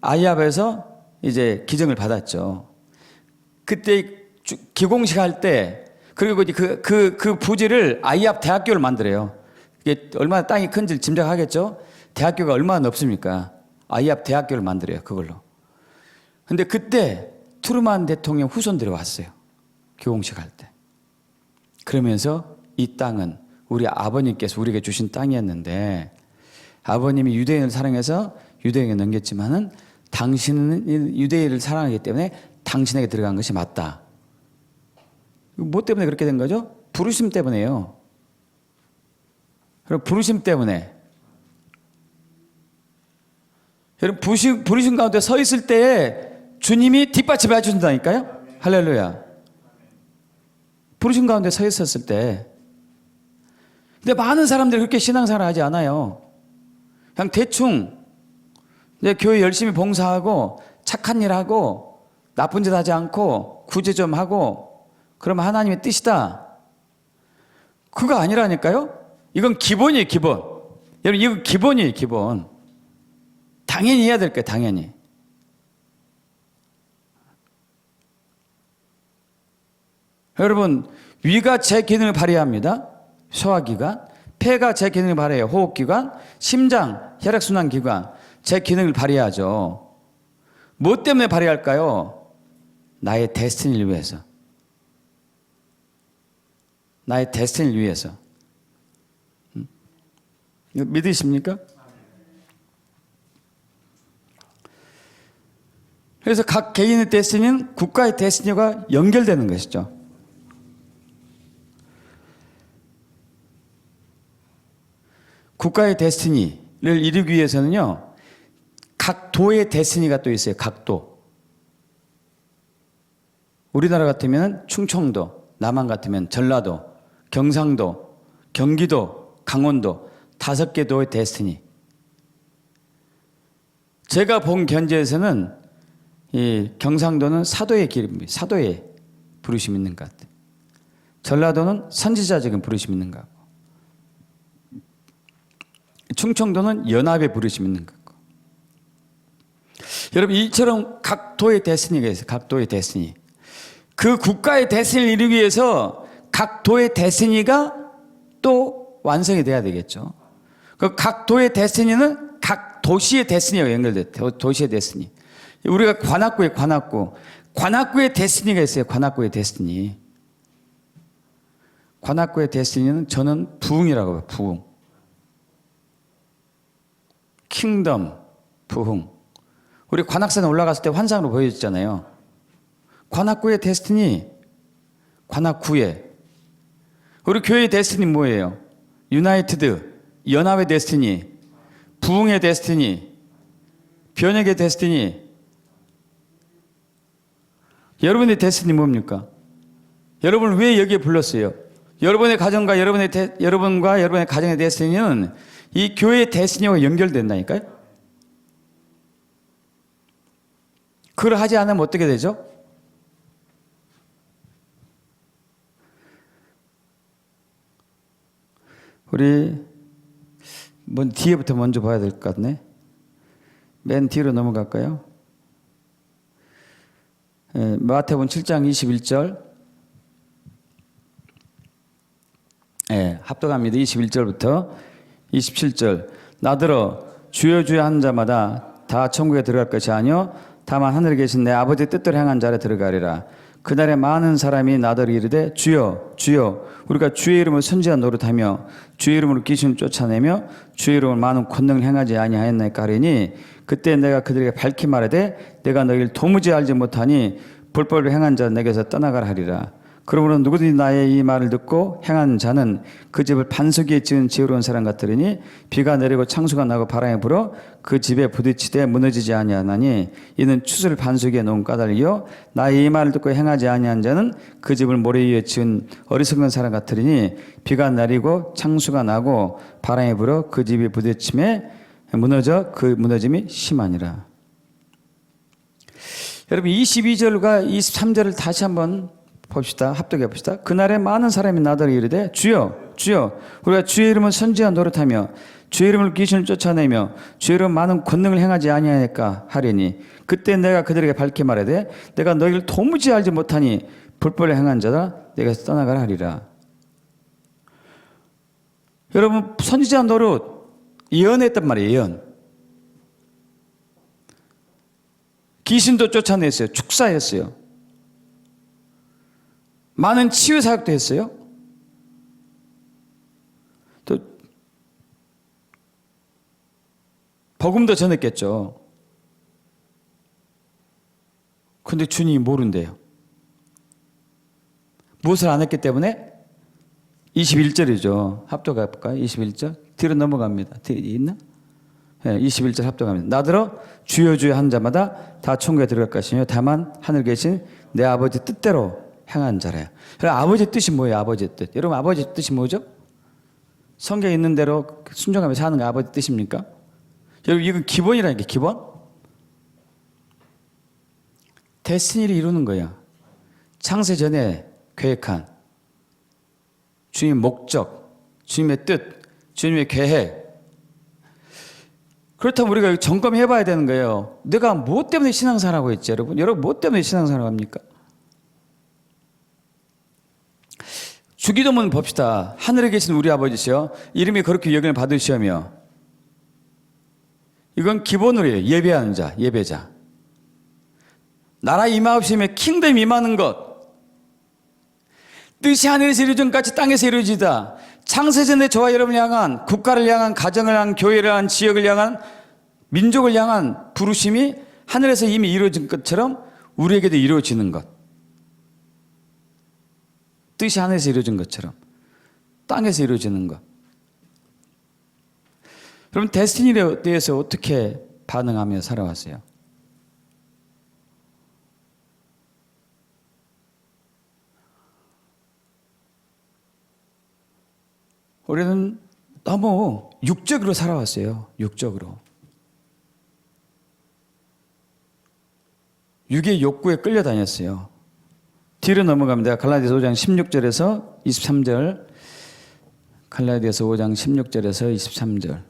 아이압에서 이제 기증을 받았죠. 그때 기공식 할 때, 그리고 그 부지를 아이압 대학교를 만들어요. 이게 얼마나 땅이 큰지 짐작하겠죠? 대학교가 얼마나 넓습니까? 아이압 대학교를 만들어요, 그걸로. 근데 그때 트루만 대통령 후손들이 왔어요. 기공식 할 때. 그러면서 이 땅은 우리 아버님께서 우리에게 주신 땅이었는데, 아버님이 유대인을 사랑해서 유대인에게 넘겼지만은 당신은 유대인을 사랑하기 때문에 당신에게 들어간 것이 맞다. 뭐 때문에 그렇게 된 거죠? 부르심 때문에요. 그럼 부르심 때문에. 여러분, 부르심 가운데 서 있을 때에 주님이 뒷받침을 해준다니까요? 할렐루야. 부르심 가운데 서 있었을 때. 근데 많은 사람들이 그렇게 신앙생활을 하지 않아요. 그냥 대충 내 교회 열심히 봉사하고 착한 일 하고 나쁜 짓 하지 않고 구제 좀 하고 그러면 하나님의 뜻이다. 그거 아니라니까요? 이건 기본이에요, 기본. 여러분, 이건 기본이에요, 기본. 당연히 해야 될 거예요, 당연히. 여러분, 위가 제 기능을 발휘합니다. 소화기관. 폐가 제 기능을 발휘해요. 호흡기관. 심장, 혈액순환기관. 제 기능을 발휘하죠. 뭐 때문에 발휘할까요? 나의 데스티니를 위해서. 나의 데스티니를 위해서. 이거 믿으십니까? 그래서 각 개인의 데스티니는 국가의 데스티니와 연결되는 것이죠. 국가의 데스티니를 이루기 위해서는요, 각 도의 데스티니가 또 있어요. 각 도. 우리나라 같으면 충청도, 남한 같으면 전라도, 경상도, 경기도, 강원도 5개 도의 데스티니. 제가 본 견지에서는 이 경상도는 사도의 부르심이 있는 것 같아요. 전라도는 선지자적인 부르심이 있는 것 같고, 충청도는 연합의 부르심이 있는 것 같고. 여러분, 이처럼 각 도의 데스티니가 있어요. 각 도의 데스티니. 그 국가의 데스티니를 이루기 위해서 각 도의 데스티니가 또 완성이 돼야 되겠죠. 그 각 도의 데스티니는 각 도시의 데스티니와 연결돼요. 도시의 데스티니. 우리가 관악구의 데스티니가 있어요. 관악구의 데스티니. 관악구의 데스티니는 저는 부흥이라고 해요. 부흥. 킹덤, 부흥. 우리 관악산에 올라갔을 때 환상으로 보여줬잖아요. 관악구의 데스티니, 관악구의. 우리 교회의 데스티니 뭐예요? 유나이티드, 연합의 데스티니, 부흥의 데스티니, 변혁의 데스티니. 여러분의 데스티니 뭡니까? 여러분을 왜 여기에 불렀어요? 여러분의 가정과 여러분의 가정의 데스티니는 이 교회의 데스티니와 연결된다니까요? 그걸 하지 않으면 어떻게 되죠? 우리 뒤에부터 먼저 봐야 될 것 같네. 맨 뒤로 넘어갈까요? 마태복음 7장 21절. 합독합니다. 21절부터 27절. 나더러 주여 주여 하는 자마다 다 천국에 들어갈 것이 아니요 다만 하늘에 계신 내 아버지 뜻대로 행한 자라 들어가리라. 그날에 많은 사람이 나더러 이르되 주여 주여 우리가 주의 이름으로 선지자 노릇하며 주의 이름으로 귀신을 쫓아내며 주의 이름으로 많은 권능을 행하지 아니하였나이까 하리니 그때 내가 그들에게 밝히 말하되 내가 너희를 도무지 알지 못하니 불법을 행한 자 내게서 떠나가라 하리라. 그러므로 누구든지 나의 이 말을 듣고 행한 자는 그 집을 반석 위에 지은 지혜로운 사람 같으리니 비가 내리고 창수가 나고 바람이 불어 그 집에 부딪히되 무너지지 아니하나니 이는 추수를 반석 위에 놓은 까닭이요 나의 이 말을 듣고 행하지 아니한 자는 그 집을 모래 위에 지은 어리석은 사람 같으리니 비가 내리고 창수가 나고 바람이 불어 그 집이 부딪힘에 무너져 그 무너짐이 심하니라. 여러분 22절과 23절을 다시 한번 봅시다. 합독해 봅시다. 그날에 많은 사람이 나더러 이르되 주여 주여 우리가 주의 이름을 선지한 노릇하며 주의 이름을 귀신을 쫓아내며 주의 이름 많은 권능을 행하지 아니하니까 하리니 그때 내가 그들에게 밝게 말하되 내가 너희를 도무지 알지 못하니 불법을 행한 자다 내게서 떠나가라 하리라. 여러분 선지자 노릇 예언했단 말이에요. 예언. 귀신도 쫓아냈어요. 축사했어요. 많은 치유 사역도 했어요. 또 복음도 전했겠죠. 근데 주님이 모른대요. 무엇을 안 했기 때문에? 21절이죠. 합독해 볼까요? 21절. 뒤로 넘어갑니다. 뒤 있나? 네, 21절 합독합니다. 나더러 주여 주여 한 자마다 다 천국에 들어갈 것이며 다만 하늘 계신 내 아버지 뜻대로 행한 자래요. 아버지 뜻이 뭐예요? 아버지 뜻. 여러분 아버지 뜻이 뭐죠? 성경에 있는 대로 순종하며 사는 게 아버지 뜻입니까? 여러분 이건 기본이라니까 기본. 데스티니를 이루는 거야. 창세 전에 계획한 주님의 목적, 주님의 뜻, 주님의 계획. 그렇다면 우리가 점검해 봐야 되는 거예요. 내가 무엇 때문에 신앙생활하고 있지 여러분? 여러분 무엇 때문에 신앙생활을 합니까? 주기도문 봅시다. 하늘에 계신 우리 아버지시여 이름이 그렇게 여김을 받으시오며 이건 기본으로요. 예배하는 자, 예배자. 나라 임하옵시며 킹덤 임하는 것. 뜻이 하늘에서 이루어진 것 같이 땅에서 이루어지다. 창세전에 저와 여러분을 향한 국가를 향한 가정을 향한 교회를 향한 지역을 향한 민족을 향한 부르심이 하늘에서 이미 이루어진 것처럼 우리에게도 이루어지는 것. 뜻이 하늘에서 이루어진 것처럼 땅에서 이루어지는 것. 여러분 데스티니에 대해서 어떻게 반응하며 살아왔어요? 우리는 너무 육적으로 살아왔어요. 육적으로. 육의 욕구에 끌려다녔어요. 뒤로 넘어갑니다. 갈라디아서 5장 16절에서 23절. 갈라디아서 5장 16절에서 23절.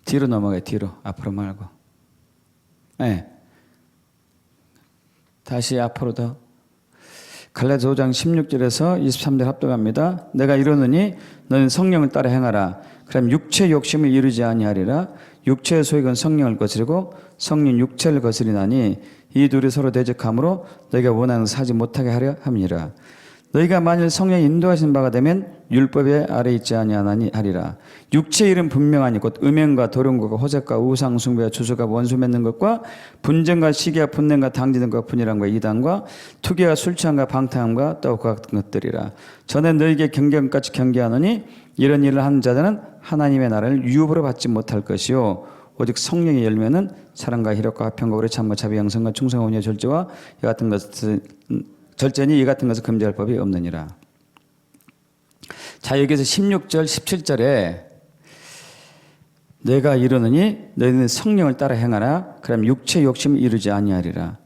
뒤로 넘어가요. 뒤로. 앞으로 말고. 네. 다시 앞으로 더. 갈라디아서 5장 16절에서 23절 합독합니다. 내가 이르노니 너는 성령을 따라 행하라. 그럼 육체의 욕심을 이루지 아니하리라. 육체의 소욕은 성령을 거스르고 성령 육체를 거스리나니 이 둘이 서로 대적함으로 너희가 원하는 사지 못하게 하려 함이라. 너희가 만일 성령이 인도하신 바가 되면 율법의 아래 있지 아니하나니 하리라. 육체의 일은 분명하니 곧 음행과 도령과 호색과 우상 숭배와 주술과 원수 맺는 것과 분쟁과 시기와 분냄과 당지는과 분열함과 이단과 투기와 술 취함과 방탕함과 또 같은 것들이라. 전에 너희에게 경경같이 경계하노니 이런 일을 하는 자들은 하나님의 나라를 유업으로 받지 못할 것이요 오직 성령의 열매는 사랑과 희락과 화평과 오래 참과 자비 양성과 충성과 온유와 절제와 이 같은 것은 절제니 이 같은 것을 금지할 법이 없느니라. 자 여기서 16절 17절에 내가 이르노니 너희는 성령을 따라 행하라. 그럼 육체의 욕심을 이루지 아니하리라.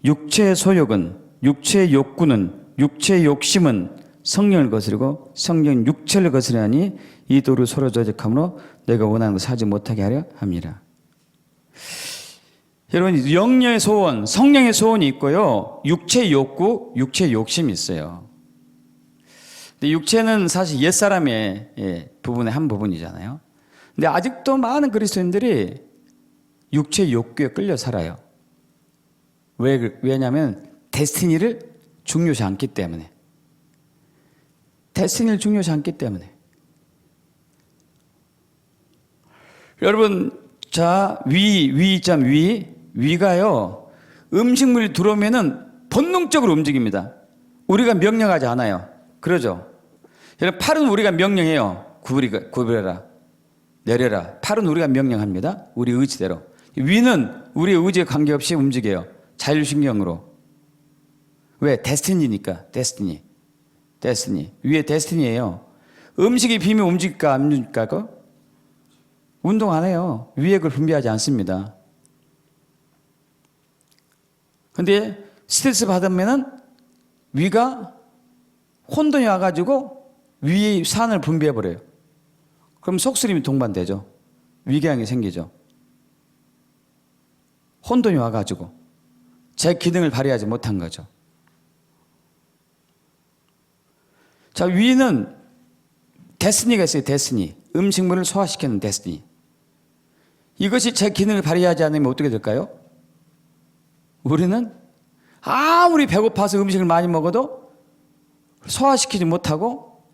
육체의 소욕은 육체의 욕구는 육체의 욕심은 성령을 거스르고 성령 육체를 거스르니 이 둘을 서로 저적함으로 내가 원하는 것을 하지 못하게 하려 함이라. 여러분 영녀의 소원, 성령의 소원이 있고요. 육체의 욕구, 육체의 욕심이 있어요. 근데 육체는 사실 옛사람의 부분의 한 부분이잖아요. 근데 아직도 많은 그리스도인들이 육체의 욕구에 끌려 살아요. 왜냐하면 데스티니를 중요시 않기 때문에. 데스티니를 중요시 않기 때문에. 여러분 자 위가요 음식물이 들어오면은 본능적으로 움직입니다. 우리가 명령하지 않아요. 그러죠? 여러분, 팔은 우리가 명령해요. 구부려라, 내려라. 팔은 우리가 명령합니다. 우리 의지대로. 위는 우리의 의지에 관계없이 움직여요. 자율신경으로. 왜? 데스티니니까. 데스티니. 위에 데스티니예요. 음식이 비면 움직일까 안 움직일까? 운동 안 해요. 위에 그걸 분비하지 않습니다. 근데 스트레스 받으면은 위가 혼돈이 와가지고 위에 산을 분비해버려요. 그럼 속쓰림이 동반되죠. 위궤양이 생기죠. 혼돈이 와가지고 제 기능을 발휘하지 못한 거죠. 자, 위는 데스니가 있어요. 데스니. 음식물을 소화시키는 데스니. 이것이 제 기능을 발휘하지 않으면 어떻게 될까요? 우리는 아무리 배고파서 음식을 많이 먹어도 소화시키지 못하고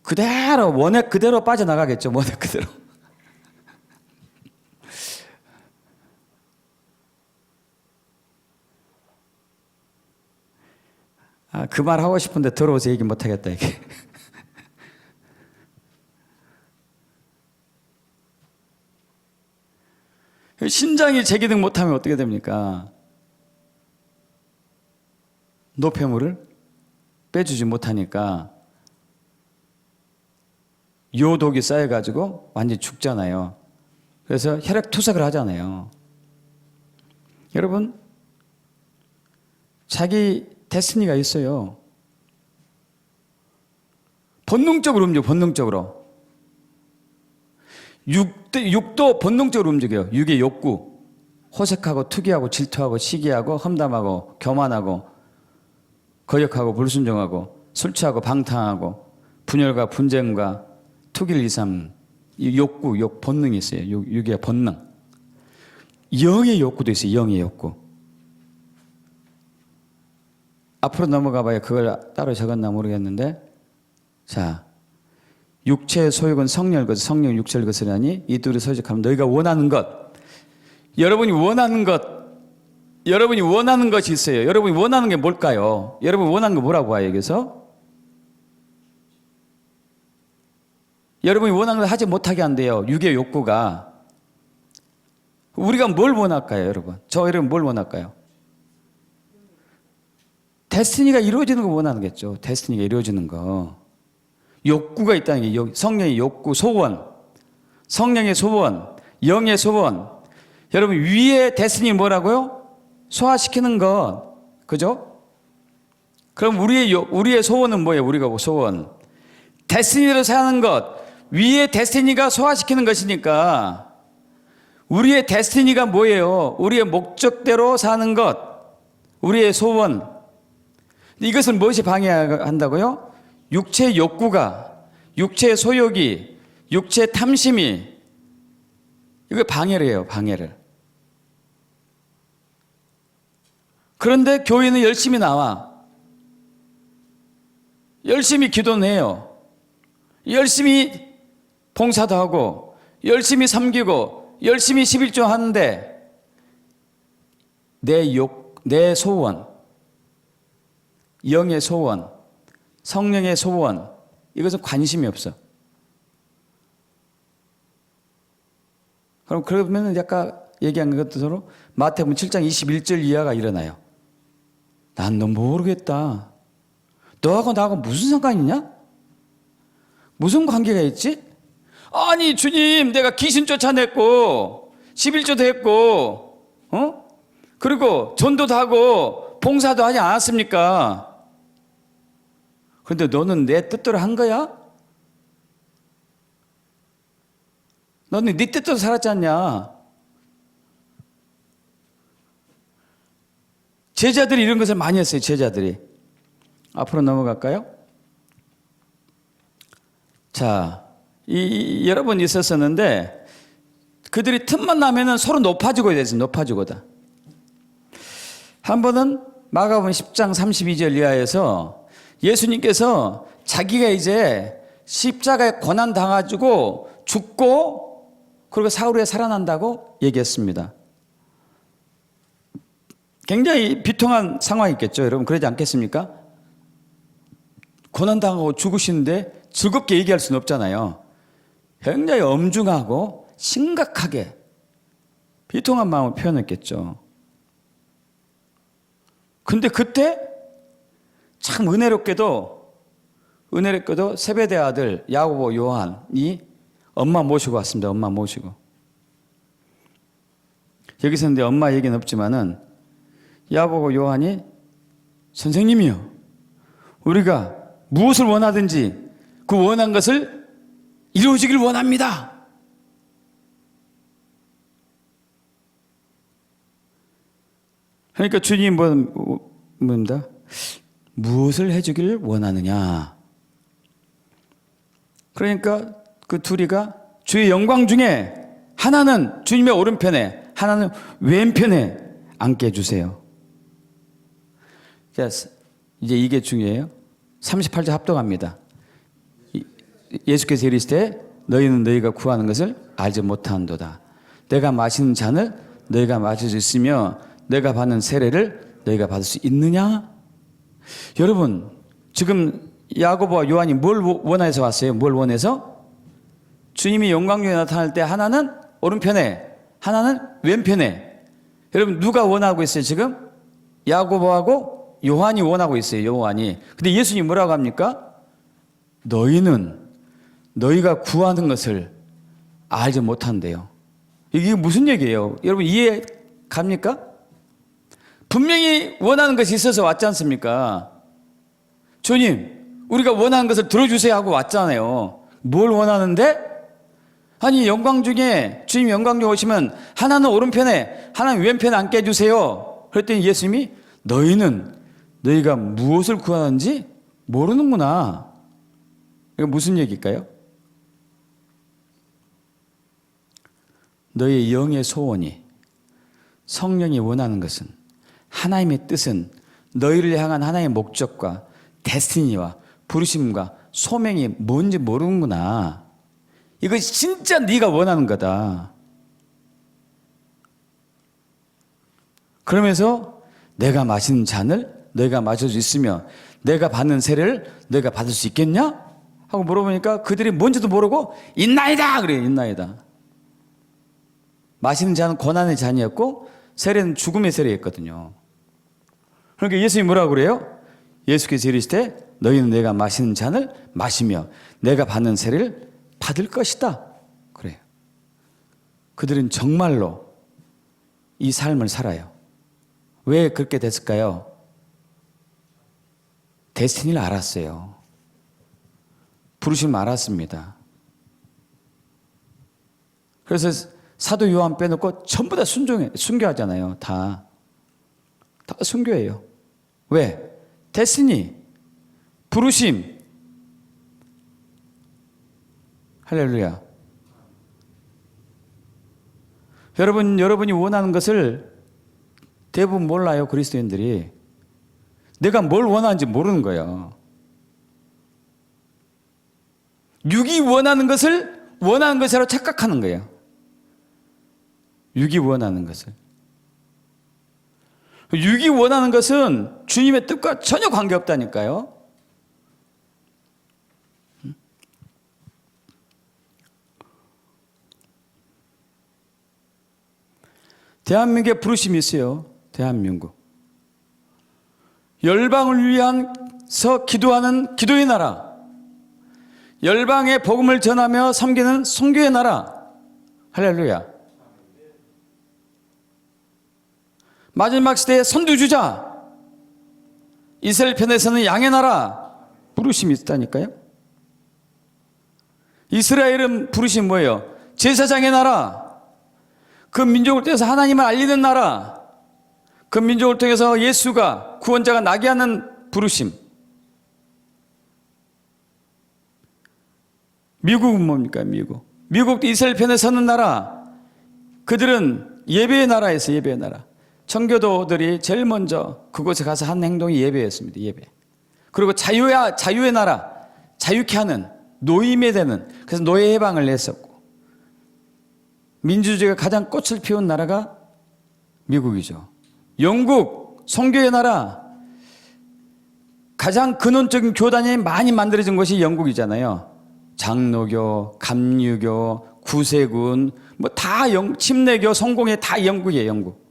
그대로 원액 그대로 빠져나가겠죠. 원액 그대로. 그 말 하고 싶은데 들어오서 얘기 못하겠다 이게. 신장이 제기능 못하면 어떻게 됩니까? 노폐물을 빼주지 못하니까 요독이 쌓여가지고 완전히 죽잖아요. 그래서 혈액투석을 하잖아요. 여러분, 자기 데스니가 있어요. 본능적으로 움직여, 본능적으로. 육도 본능적으로 움직여요. 육의 욕구. 호색하고 투기하고 질투하고 시기하고 험담하고 교만하고 거역하고 불순종하고 술 취하고 방탕하고 분열과 분쟁과 투기를 이삼 이 욕구, 본능이 있어요. 육의 본능. 영의 욕구도 있어요. 영의 욕구. 앞으로 넘어가 봐야 그걸 따로 적었나 모르겠는데, 자, 육체의 소욕은 성령의 것, 성령 육체의 것이라니 이 둘이 소직하면 너희가 원하는 것. 여러분이 원하는 것이 있어요. 여러분이 원하는 게 뭘까요? 여러분이 원하는 게 뭐라고 봐요, 여기서? 여러분이 원하는 걸 하지 못하게 한대요. 육의 욕구가. 우리가 뭘 원할까요, 여러분? 여러분 뭘 원할까요? 데스티니가 이루어지는 거 원하는겠죠. 데스티니가 이루어지는 거. 욕구가 있다는 게 성령의 욕구, 소원. 성령의 소원, 영의 소원. 여러분 위의 데스티니 뭐라고요? 소화시키는 것. 그죠? 그럼 우리의 소원은 뭐예요? 우리가 소원. 데스티니로 사는 것. 위의 데스티니가 소화시키는 것이니까 우리의 데스티니가 뭐예요? 우리의 목적대로 사는 것. 우리의 소원. 이것을 무엇이 방해한다고요? 육체의 욕구가, 육체의 소욕이, 육체의 탐심이 이거 방해를 해요. 방해를. 그런데 교회는 열심히 나와. 열심히 기도는 해요. 열심히 봉사도 하고 열심히 섬기고 열심히 11조 하는데 내 소원, 영의 소원, 성령의 소원, 이것은 관심이 없어. 그러면 아까 얘기한 것처럼 마태복음 7장 21절 이하가 일어나요. 난 너 모르겠다. 너하고 나하고 무슨 상관이냐? 무슨 관계가 있지? 아니 주님, 내가 귀신 쫓아냈고 11조도 했고 그리고 전도도 하고 봉사도 하지 않았습니까? 그런데 너는 내 뜻대로 한 거야? 너는 네 뜻대로 살았지 않냐? 제자들이 이런 것을 많이 했어요. 제자들이. 앞으로 넘어갈까요? 자, 여러 번 있었었는데 그들이 틈만 나면은 서로 높아지고 있어요. 높아지고다. 한 번은 마가복음 10장 32절 이하에서 예수님께서 자기가 이제 십자가에 고난 당가지고 죽고 그리고 사흘 후에 살아난다고 얘기했습니다. 굉장히 비통한 상황이겠죠. 여러분 그러지 않겠습니까? 고난당하고 죽으시는데 즐겁게 얘기할 수는 없잖아요. 굉장히 엄중하고 심각하게 비통한 마음을 표현했겠죠. 근데 그때 참 은혜롭게도 세베대 아들 야고보 요한이 엄마 모시고 왔습니다. 엄마 모시고. 여기서 근데 엄마 얘기는 없지만은 야고보 요한이 선생님이요, 우리가 무엇을 원하든지 그 원한 것을 이루어지길 원합니다. 그러니까 주님이 뭡니다? 무엇을 해주길 원하느냐. 그러니까 그 둘이가 주의 영광 중에 하나는 주님의 오른편에, 하나는 왼편에 앉게 해주세요. 이제 이게 중요해요. 38절 합독합니다. 예수께서 이르시되 너희는 너희가 구하는 것을 알지 못하는도다. 내가 마시는 잔을 너희가 마실 수 있으며 내가 받는 세례를 너희가 받을 수 있느냐? 여러분, 지금 야고보와 요한이 뭘 원해서 왔어요? 뭘 원해서? 주님이 영광 중에 나타날 때 하나는 오른편에, 하나는 왼편에. 여러분, 누가 원하고 있어요 지금? 야고보하고 요한이 원하고 있어요. 요한이. 근데 예수님이 뭐라고 합니까? 너희는 너희가 구하는 것을 알지 못한대요. 이게 무슨 얘기예요? 여러분 이해 갑니까? 분명히 원하는 것이 있어서 왔지 않습니까? 주님, 우리가 원하는 것을 들어주세요 하고 왔잖아요. 뭘 원하는데? 아니, 영광 중에, 주님 영광 중에 오시면 하나는 오른편에, 하나는 왼편에 앉게 해주세요. 그랬더니 예수님이 너희가 무엇을 구하는지 모르는구나. 이거 무슨 얘기일까요? 너의 영의 소원이, 성령이 원하는 것은, 하나님의 뜻은, 너희를 향한 하나님의 목적과 데스티니와 부르심과 소명이 뭔지 모르는구나. 이거 진짜 네가 원하는 거다. 그러면서 내가 마시는 잔을 너희가 마실 수 있으며 내가 받는 세례를 너희가 받을 수 있겠냐? 하고 물어보니까 그들이 뭔지도 모르고 있나이다 그래요. 있나이다. 마시는 잔은 고난의 잔이었고 세례는 죽음의 세례였거든요. 그러니까 예수님이 뭐라고 그래요? 예수께서 이르시되 너희는 내가 마시는 잔을 마시며 내가 받는 세례를 받을 것이다. 그래요. 그들은 정말로 이 삶을 살아요. 왜 그렇게 됐을까요? 데스티니를 알았어요. 부르심을 알았습니다. 그래서 사도 요한 빼놓고 전부 다 순교하잖아요. 다 순교해요. 왜? 데스티니, 부르심. 할렐루야. 여러분이 원하는 것을 대부분 몰라요. 그리스도인들이. 내가 뭘 원하는지 모르는 거예요. 육이 원하는 것을 원하는 것이라고 착각하는 거예요. 육이 원하는 것을. 육이 원하는 것은 주님의 뜻과 전혀 관계없다니까요. 대한민국에 부르심이 있어요. 대한민국. 열방을 위해서 기도하는 기도의 나라. 열방의 복음을 전하며 섬기는 선교의 나라. 할렐루야. 마지막 시대의 선두주자. 이스라엘 편에서는 양의 나라. 부르심이 있다니까요. 이스라엘은 부르심이 뭐예요? 제사장의 나라. 그 민족을 통해서 하나님을 알리는 나라. 그 민족을 통해서 예수가 구원자가 나게 하는 부르심. 미국은 뭡니까? 미국도 이스라엘 편에 서는 나라. 그들은 예배의 나라에서 예배의 나라. 청교도들이 제일 먼저 그곳에 가서 한 행동이 예배였습니다. 예배. 그리고 자유의 나라. 자유케 하는, 노임에 되는. 그래서 노예 해방을 냈었고. 민주주의가 가장 꽃을 피운 나라가 미국이죠. 영국, 선교의 나라. 가장 근원적인 교단이 많이 만들어진 것이 영국이잖아요. 장로교, 감리교, 구세군, 뭐 다 침례교, 성공회 다 영국이에요, 영국.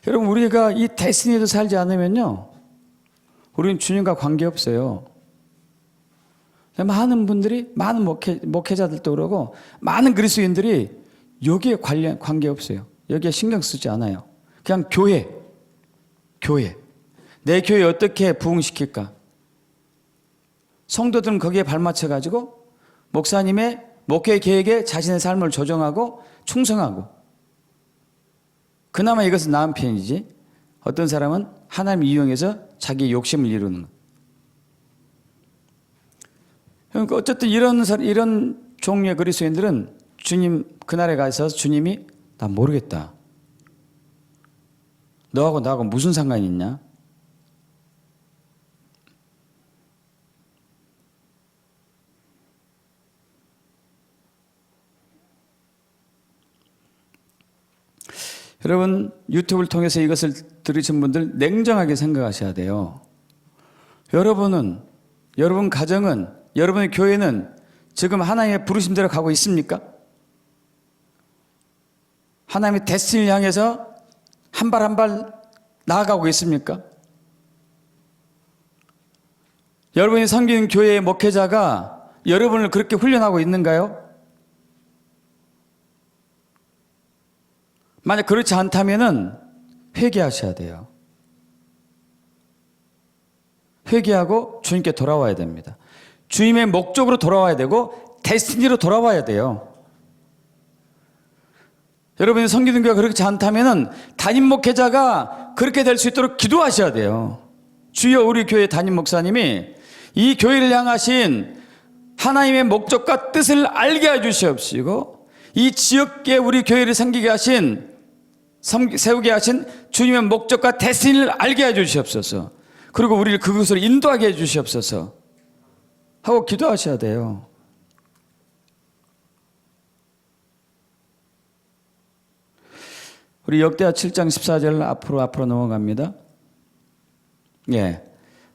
여러분, 우리가 이 데스티니도 살지 않으면요, 우리는 주님과 관계없어요. 많은 분들이, 많은 목회자들도 그러고, 많은 그리스도인들이 여기에 관계없어요. 여기에 신경 쓰지 않아요. 그냥 교회. 내 교회 어떻게 부흥시킬까? 성도들은 거기에 발맞춰가지고, 목사님의 목회 계획에 자신의 삶을 조정하고, 충성하고, 그나마 이것은 나은 편이지. 어떤 사람은 하나님 이용해서 자기 욕심을 이루는 것. 그러니까 어쨌든 이런 종류의 그리스도인들은 주님 그날에 가서 주님이 나 모르겠다. 너하고 나하고 무슨 상관이 있냐? 여러분, 유튜브를 통해서 이것을 들으신 분들 냉정하게 생각하셔야 돼요. 여러분 가정은, 여러분의 교회는 지금 하나님의 부르심대로 가고 있습니까? 하나님의 데스티니를 향해서 한 발 한 발 나아가고 있습니까? 여러분이 섬기는 교회의 목회자가 여러분을 그렇게 훈련하고 있는가요? 만약 그렇지 않다면은 회개하셔야 돼요. 회개하고 주님께 돌아와야 됩니다. 주님의 목적으로 돌아와야 되고 데스티니로 돌아와야 돼요. 여러분이 섬기는 교회가 그렇지 않다면은 담임 목회자가 그렇게 될 수 있도록 기도하셔야 돼요. 주여, 우리 교회 담임 목사님이 이 교회를 향하신 하나님의 목적과 뜻을 알게 해주시옵시고, 이 지역에 우리 교회를 세우게 하신 주님의 목적과 데스티니를 알게 해주시옵소서. 그리고 우리를 그것으로 인도하게 해주시옵소서 하고 기도하셔야 돼요. 우리 역대하 7장 14절 앞으로 넘어갑니다. 예,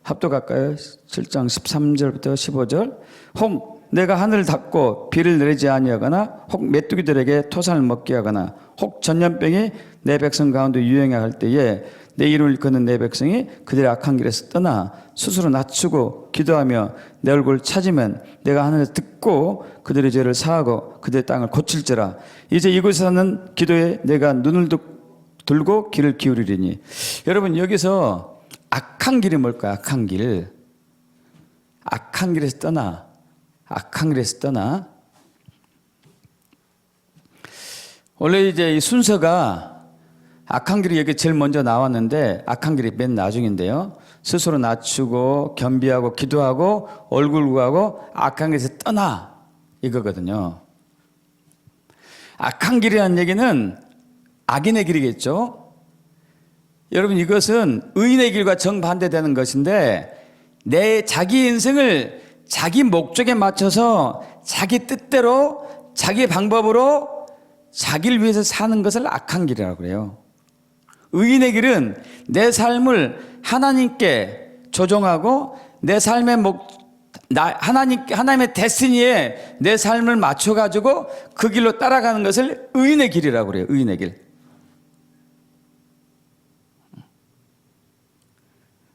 합독할까요? 7장 13절부터 15절. 혹 내가 하늘을 닫고 비를 내리지 아니하거나, 혹 메뚜기들에게 토산을 먹게 하거나, 혹 전염병이 내 백성 가운데 유행해 할 때에 내 이름을 일컫는 내 백성이 그들의 악한 길에서 떠나 스스로 낮추고 기도하며 내 얼굴을 찾으면 내가 하늘에서 듣고 그들의 죄를 사하고 그들의 땅을 고칠지라. 이제 이곳에서는 기도에 내가 눈을 들고 귀를 기울이리니. 여러분, 여기서 악한 길이 뭘까요? 악한 길. 악한 길에서 떠나. 악한 길에서 떠나. 원래 이제 이 순서가 악한 길이 여기 제일 먼저 나왔는데 악한 길이 맨 나중인데요. 스스로 낮추고 겸비하고 기도하고 얼굴 구하고 악한 길에서 떠나, 이거거든요. 악한 길이라는 얘기는 악인의 길이겠죠. 여러분, 이것은 의인의 길과 정반대되는 것인데, 내 자기 인생을 자기 목적에 맞춰서 자기 뜻대로 자기 방법으로 자기를 위해서 사는 것을 악한 길이라고 그래요. 의인의 길은 내 삶을 하나님께 조정하고 내 삶의 하나님의 데스티니에 내 삶을 맞춰가지고 그 길로 따라가는 것을 의인의 길이라고 그래요. 의인의 길.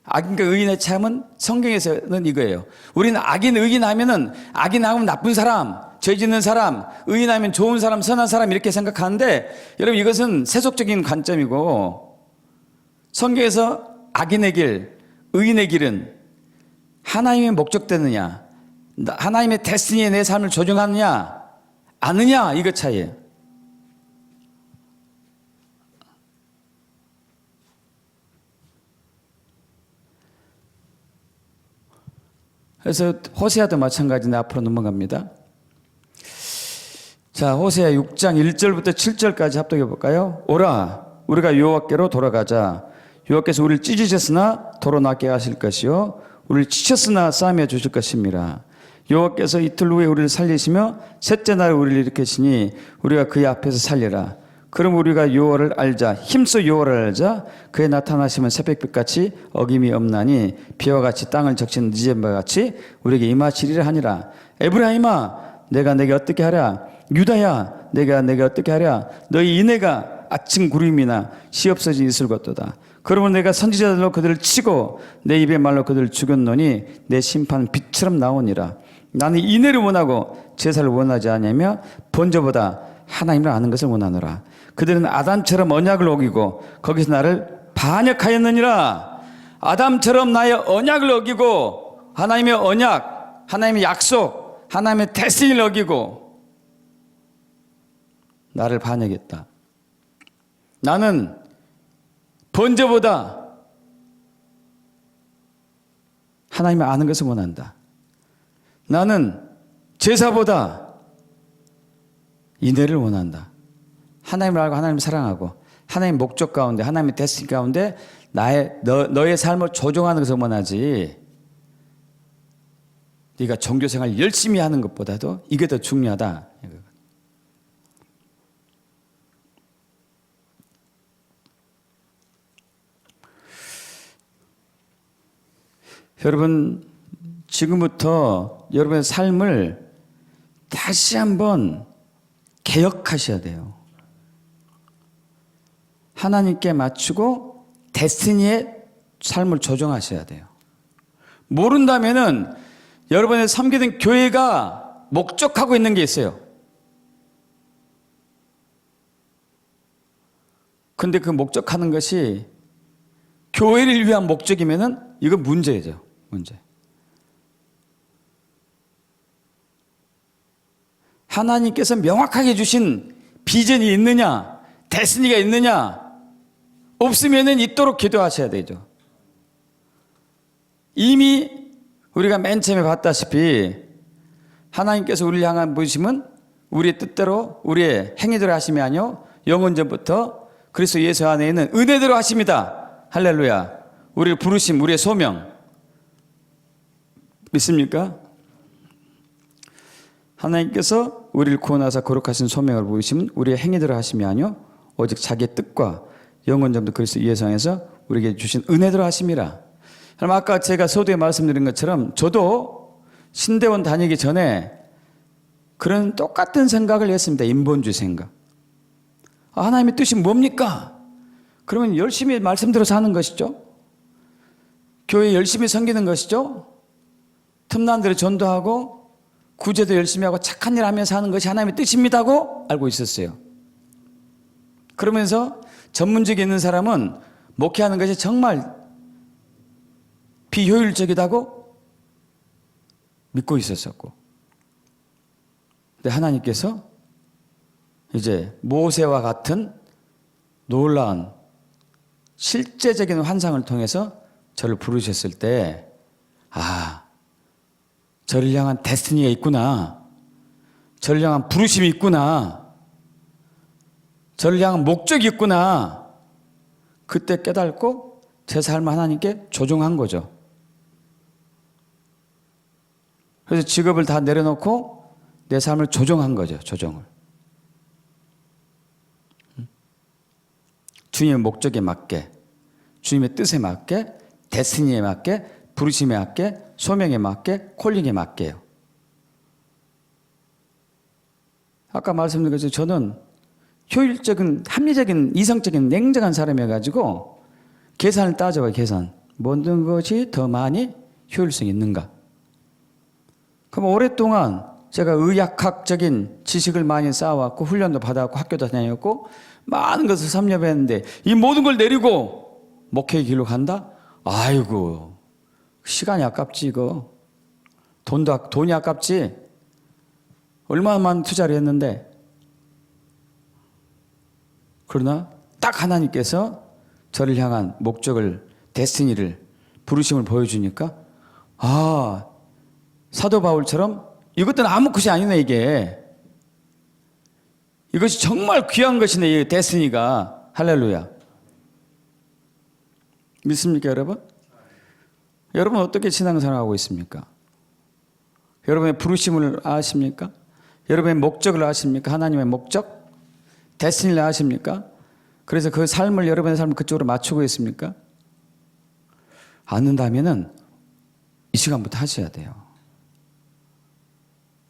악인과 의인의 차이는 성경에서는 이거예요. 우리는 악인, 의인 하면은, 악인 하면 나쁜 사람, 죄 짓는 사람, 의인 하면 좋은 사람, 선한 사람 이렇게 생각하는데, 여러분, 이것은 세속적인 관점이고, 성경에서 악인의 길, 의인의 길은 하나님의 목적되느냐, 하나님의 데스티니에 내 삶을 조정하느냐, 아느냐, 이거 차이예요. 그래서 호세아도 마찬가지인데 앞으로 넘어갑니다. 자, 호세아 6장 1절부터 7절까지 합독해 볼까요? 오라, 우리가 여호와께로 돌아가자. 여호와께서 우리를 찢으셨으나 도로 낫게 하실 것이요, 우리를 치셨으나 싸매어 주실 것입니다. 여호와께서 이틀 후에 우리를 살리시며 셋째 날에 우리를 일으키시니 우리가 그의 앞에서 살리라. 그럼 우리가 여호와를 알자. 힘써 여호와를 알자. 그의 나타나시면 새벽빛같이 어김이 없나니 비와 같이 땅을 적신 늦은 바 같이 우리에게 임하시리라 하니라. 에브라임아 내가 내게 어떻게 하랴. 유다야 내가 내게 어떻게 하랴. 너희 이내가 아침 구름이나 시없어진 이슬 같도다. 그러면 내가 선지자들로 그들을 치고 내 입의 말로 그들을 죽였노니 내 심판은 빛처럼 나오니라. 나는 인애를 원하고 제사를 원하지 않으며 번제보다 하나님을 아는 것을 원하노라. 그들은 아담처럼 언약을 어기고 거기서 나를 반역하였느니라. 아담처럼 나의 언약을 어기고 하나님의 언약, 하나님의 약속, 하나님의 데스티니를 어기고 나를 반역했다. 나는 번제보다 하나님을 아는 것을 원한다. 나는 제사보다 인애를 원한다. 하나님을 알고 하나님을 사랑하고 하나님의 목적 가운데 하나님의 데스티니 가운데 너의 삶을 조종하는 것을 원하지, 네가 종교생활 열심히 하는 것보다도 이게 더 중요하다. 여러분 지금부터 여러분의 삶을 다시 한번 개혁하셔야 돼요. 하나님께 맞추고 데스티니의 삶을 조정하셔야 돼요. 모른다면은 여러분의 섬기던 교회가 목적하고 있는 게 있어요. 근데 그 목적하는 것이 교회를 위한 목적이면은 이건 문제죠. 문제. 하나님께서 명확하게 주신 비전이 있느냐, 데스티니가 있느냐, 없으면은 있도록 기도하셔야 되죠. 이미 우리가 맨 처음에 봤다시피 하나님께서 우리를 향한 부르심은 우리의 뜻대로 우리의 행위대로 하심이 아니요 영원전부터 그리스도 예수 안에 있는 은혜대로 하십니다. 할렐루야. 우리를 부르심, 우리의 소명 믿습니까? 하나님께서 우리를 구원하사 거룩하신 소명을 부르시면 우리의 행위대로 하심이 아니요 오직 자기의 뜻과 영원전부터 그리스도 예수 안에서 우리에게 주신 은혜대로 하심이라. 그럼 아까 제가 서두에 말씀드린 것처럼 저도 신대원 다니기 전에 그런 똑같은 생각을 했습니다. 인본주의 생각. 하나님의 뜻이 뭡니까? 그러면 열심히 말씀대로 사는 것이죠. 교회 열심히 섬기는 것이죠. 틈난 대로 전도하고 구제도 열심히 하고 착한 일 하면서 하는 것이 하나님의 뜻입니다고 알고 있었어요. 그러면서 전문직에 있는 사람은 목회하는 것이 정말 비효율적이다고 믿고 있었었고, 근데 하나님께서 이제 모세와 같은 놀라운 실제적인 환상을 통해서 저를 부르셨을 때, 저를 향한 데스티니가 있구나, 저를 향한 부르심이 있구나, 저를 향한 목적이 있구나, 그때 깨닫고 제 삶을 하나님께 조종한 거죠. 그래서 직업을 다 내려놓고 내 삶을 조종한 거죠. 조종을. 주님의 목적에 맞게, 주님의 뜻에 맞게, 데스티니에 맞게, 부르심에 맞게, 소명에 맞게, 콜링에 맞게요. 아까 말씀드린 것처럼 저는 효율적인, 합리적인, 이성적인, 냉정한 사람이어가지고 계산을 따져봐요. 계산. 모든 것이 더 많이 효율성이 있는가? 그럼 오랫동안 제가 의학학적인 지식을 많이 쌓아왔고 훈련도 받아왔고 학교도 다녔고 많은 것을 섭렵했는데 이 모든 걸 내리고 목회의 길로 간다? 아이고 시간이 아깝지 이거. 돈이 아깝지. 얼마나 많은 투자를 했는데. 그러나 딱 하나님께서 저를 향한 목적을, 데스티니를, 부르심을 보여주니까 사도 바울처럼 이것들은 아무 것이 아니네 이게. 이것이 정말 귀한 것이네 이 데스티니가. 할렐루야. 믿습니까 여러분? 여러분 어떻게 신앙생활하고 있습니까? 여러분의 부르심을 아십니까? 여러분의 목적을 아십니까? 하나님의 목적? 데스티니를 아십니까? 그래서 그 삶을, 여러분의 삶을 그쪽으로 맞추고 있습니까? 않는다면은 이 시간부터 하셔야 돼요.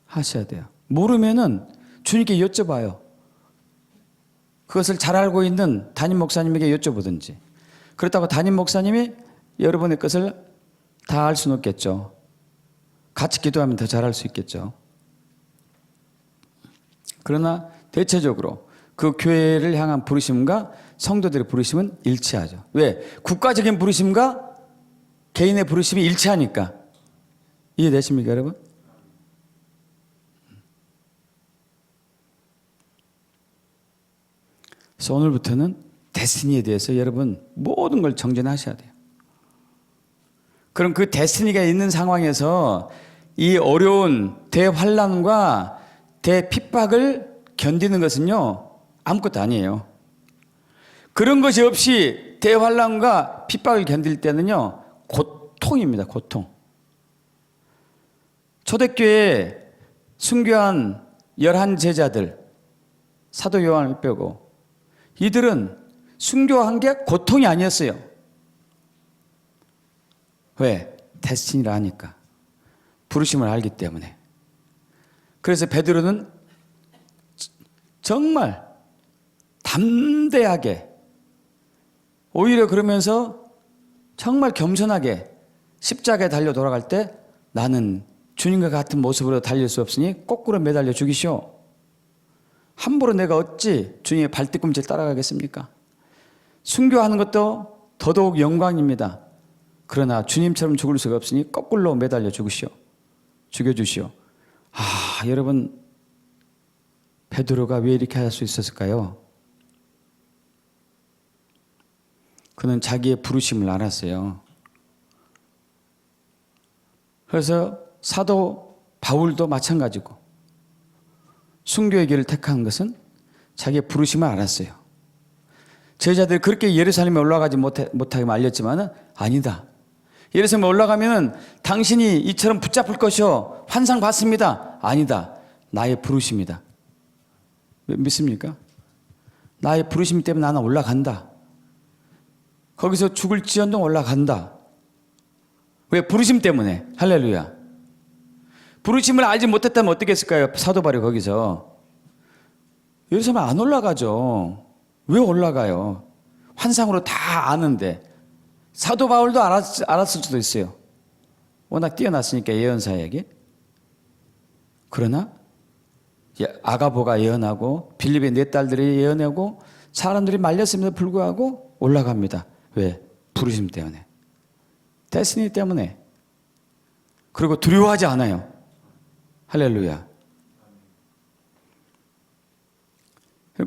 하셔야 돼요. 모르면은 주님께 여쭤봐요. 그것을 잘 알고 있는 담임 목사님에게 여쭤보든지. 그렇다고 담임 목사님이 여러분의 것을 다 알 수는 없겠죠. 같이 기도하면 더 잘할 수 있겠죠. 그러나 대체적으로 그 교회를 향한 부르심과 성도들의 부르심은 일치하죠. 왜? 국가적인 부르심과 개인의 부르심이 일치하니까. 이해되십니까, 여러분? 그래서 오늘부터는 데스티니에 대해서 여러분 모든 걸 정진하셔야 돼요. 그럼 그 데스티니가 있는 상황에서 이 어려운 대환란과 대핍박을 견디는 것은요, 아무것도 아니에요. 그런 것이 없이 대환란과 핍박을 견딜 때는요, 고통입니다. 고통. 초대교회에 순교한 11제자들, 사도 요한을 빼고 이들은 순교한 게 고통이 아니었어요. 왜? 데스티니를 아니까. 부르심을 알기 때문에. 그래서 베드로는 정말 담대하게, 오히려 그러면서 정말 겸손하게 십자가에 달려 돌아갈 때 나는 주님과 같은 모습으로 달릴 수 없으니 거꾸로 매달려 죽이시오. 함부로 내가 어찌 주님의 발뒤꿈치를 따라가겠습니까? 순교하는 것도 더더욱 영광입니다. 그러나 주님처럼 죽을 수가 없으니 거꾸로 매달려 죽여주시오. 여러분, 베드로가 왜 이렇게 할 수 있었을까요? 그는 자기의 부르심을 알았어요. 그래서 사도 바울도 마찬가지고 순교의 길을 택한 것은 자기의 부르심을 알았어요. 제자들이 그렇게 예루살렘에 올라가지 못하게 알렸지만 아니다. 예루살렘에 올라가면 당신이 이처럼 붙잡힐 것이요 환상 받습니다. 아니다. 나의 부르심이다. 믿습니까? 나의 부르심 때문에 나는 올라간다. 거기서 죽을지언정 올라간다. 왜? 부르심 때문에. 할렐루야. 부르심을 알지 못했다면 어떻게 했을까요? 사도 바울이 거기서. 예루살렘 안 올라가죠. 왜 올라가요? 환상으로 다 아는데. 사도 바울도 알았을 수도 있어요. 워낙 뛰어났으니까 예언사에게. 그러나 아가보가 예언하고 빌립의 네 딸들이 예언하고 사람들이 말렸음에도 불구하고 올라갑니다. 왜? 부르심 때문에. 데스티니 때문에. 그리고 두려워하지 않아요. 할렐루야.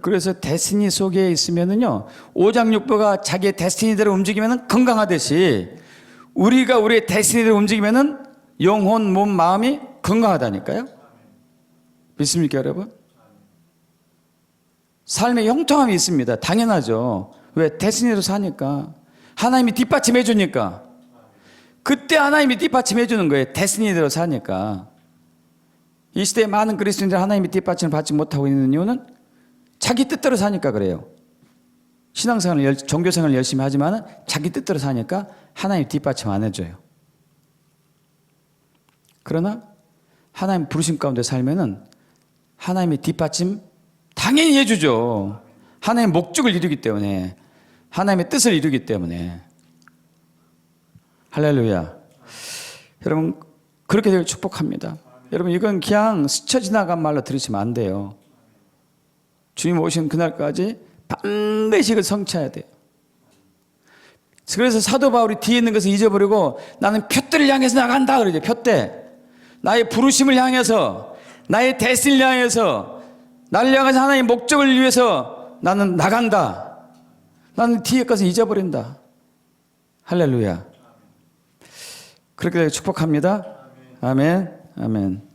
그래서 데스티니 속에 있으면은요, 오장육부가 자기의 데스티니대로 움직이면은 건강하듯이 우리가 우리의 데스티니대로 움직이면은 영혼, 몸, 마음이 건강하다니까요. 믿습니까, 여러분? 삶의 형통함이 있습니다. 당연하죠. 왜? 데스티니로 사니까. 하나님이 뒷받침해 주니까. 그때 하나님이 뒷받침해 주는 거예요. 데스티니대로 사니까. 이 시대에 많은 그리스도인들 하나님이 뒷받침을 받지 못하고 있는 이유는 자기 뜻대로 사니까 그래요. 신앙생활을, 종교생활을 열심히 하지만 자기 뜻대로 사니까 하나님 뒷받침 안 해줘요. 그러나 하나님 부르심 가운데 살면은 하나님의 뒷받침 당연히 해주죠. 하나님의 목적을 이루기 때문에, 하나님의 뜻을 이루기 때문에. 할렐루야. 여러분, 그렇게 되길 축복합니다. 여러분, 이건 그냥 스쳐 지나간 말로 들으시면 안 돼요. 주님 오신 그날까지 반드시 그걸 성취해야 돼요. 그래서 사도 바울이 뒤에 있는 것을 잊어버리고 나는 표대를 향해서 나간다 그러죠. 표대. 나의 부르심을 향해서, 나의 데스티니를 향해서, 나를 향해서 하나님의 목적을 위해서 나는 나간다. 나는 뒤에 것을 잊어버린다. 할렐루야. 그렇게 축복합니다. 아멘. 아멘.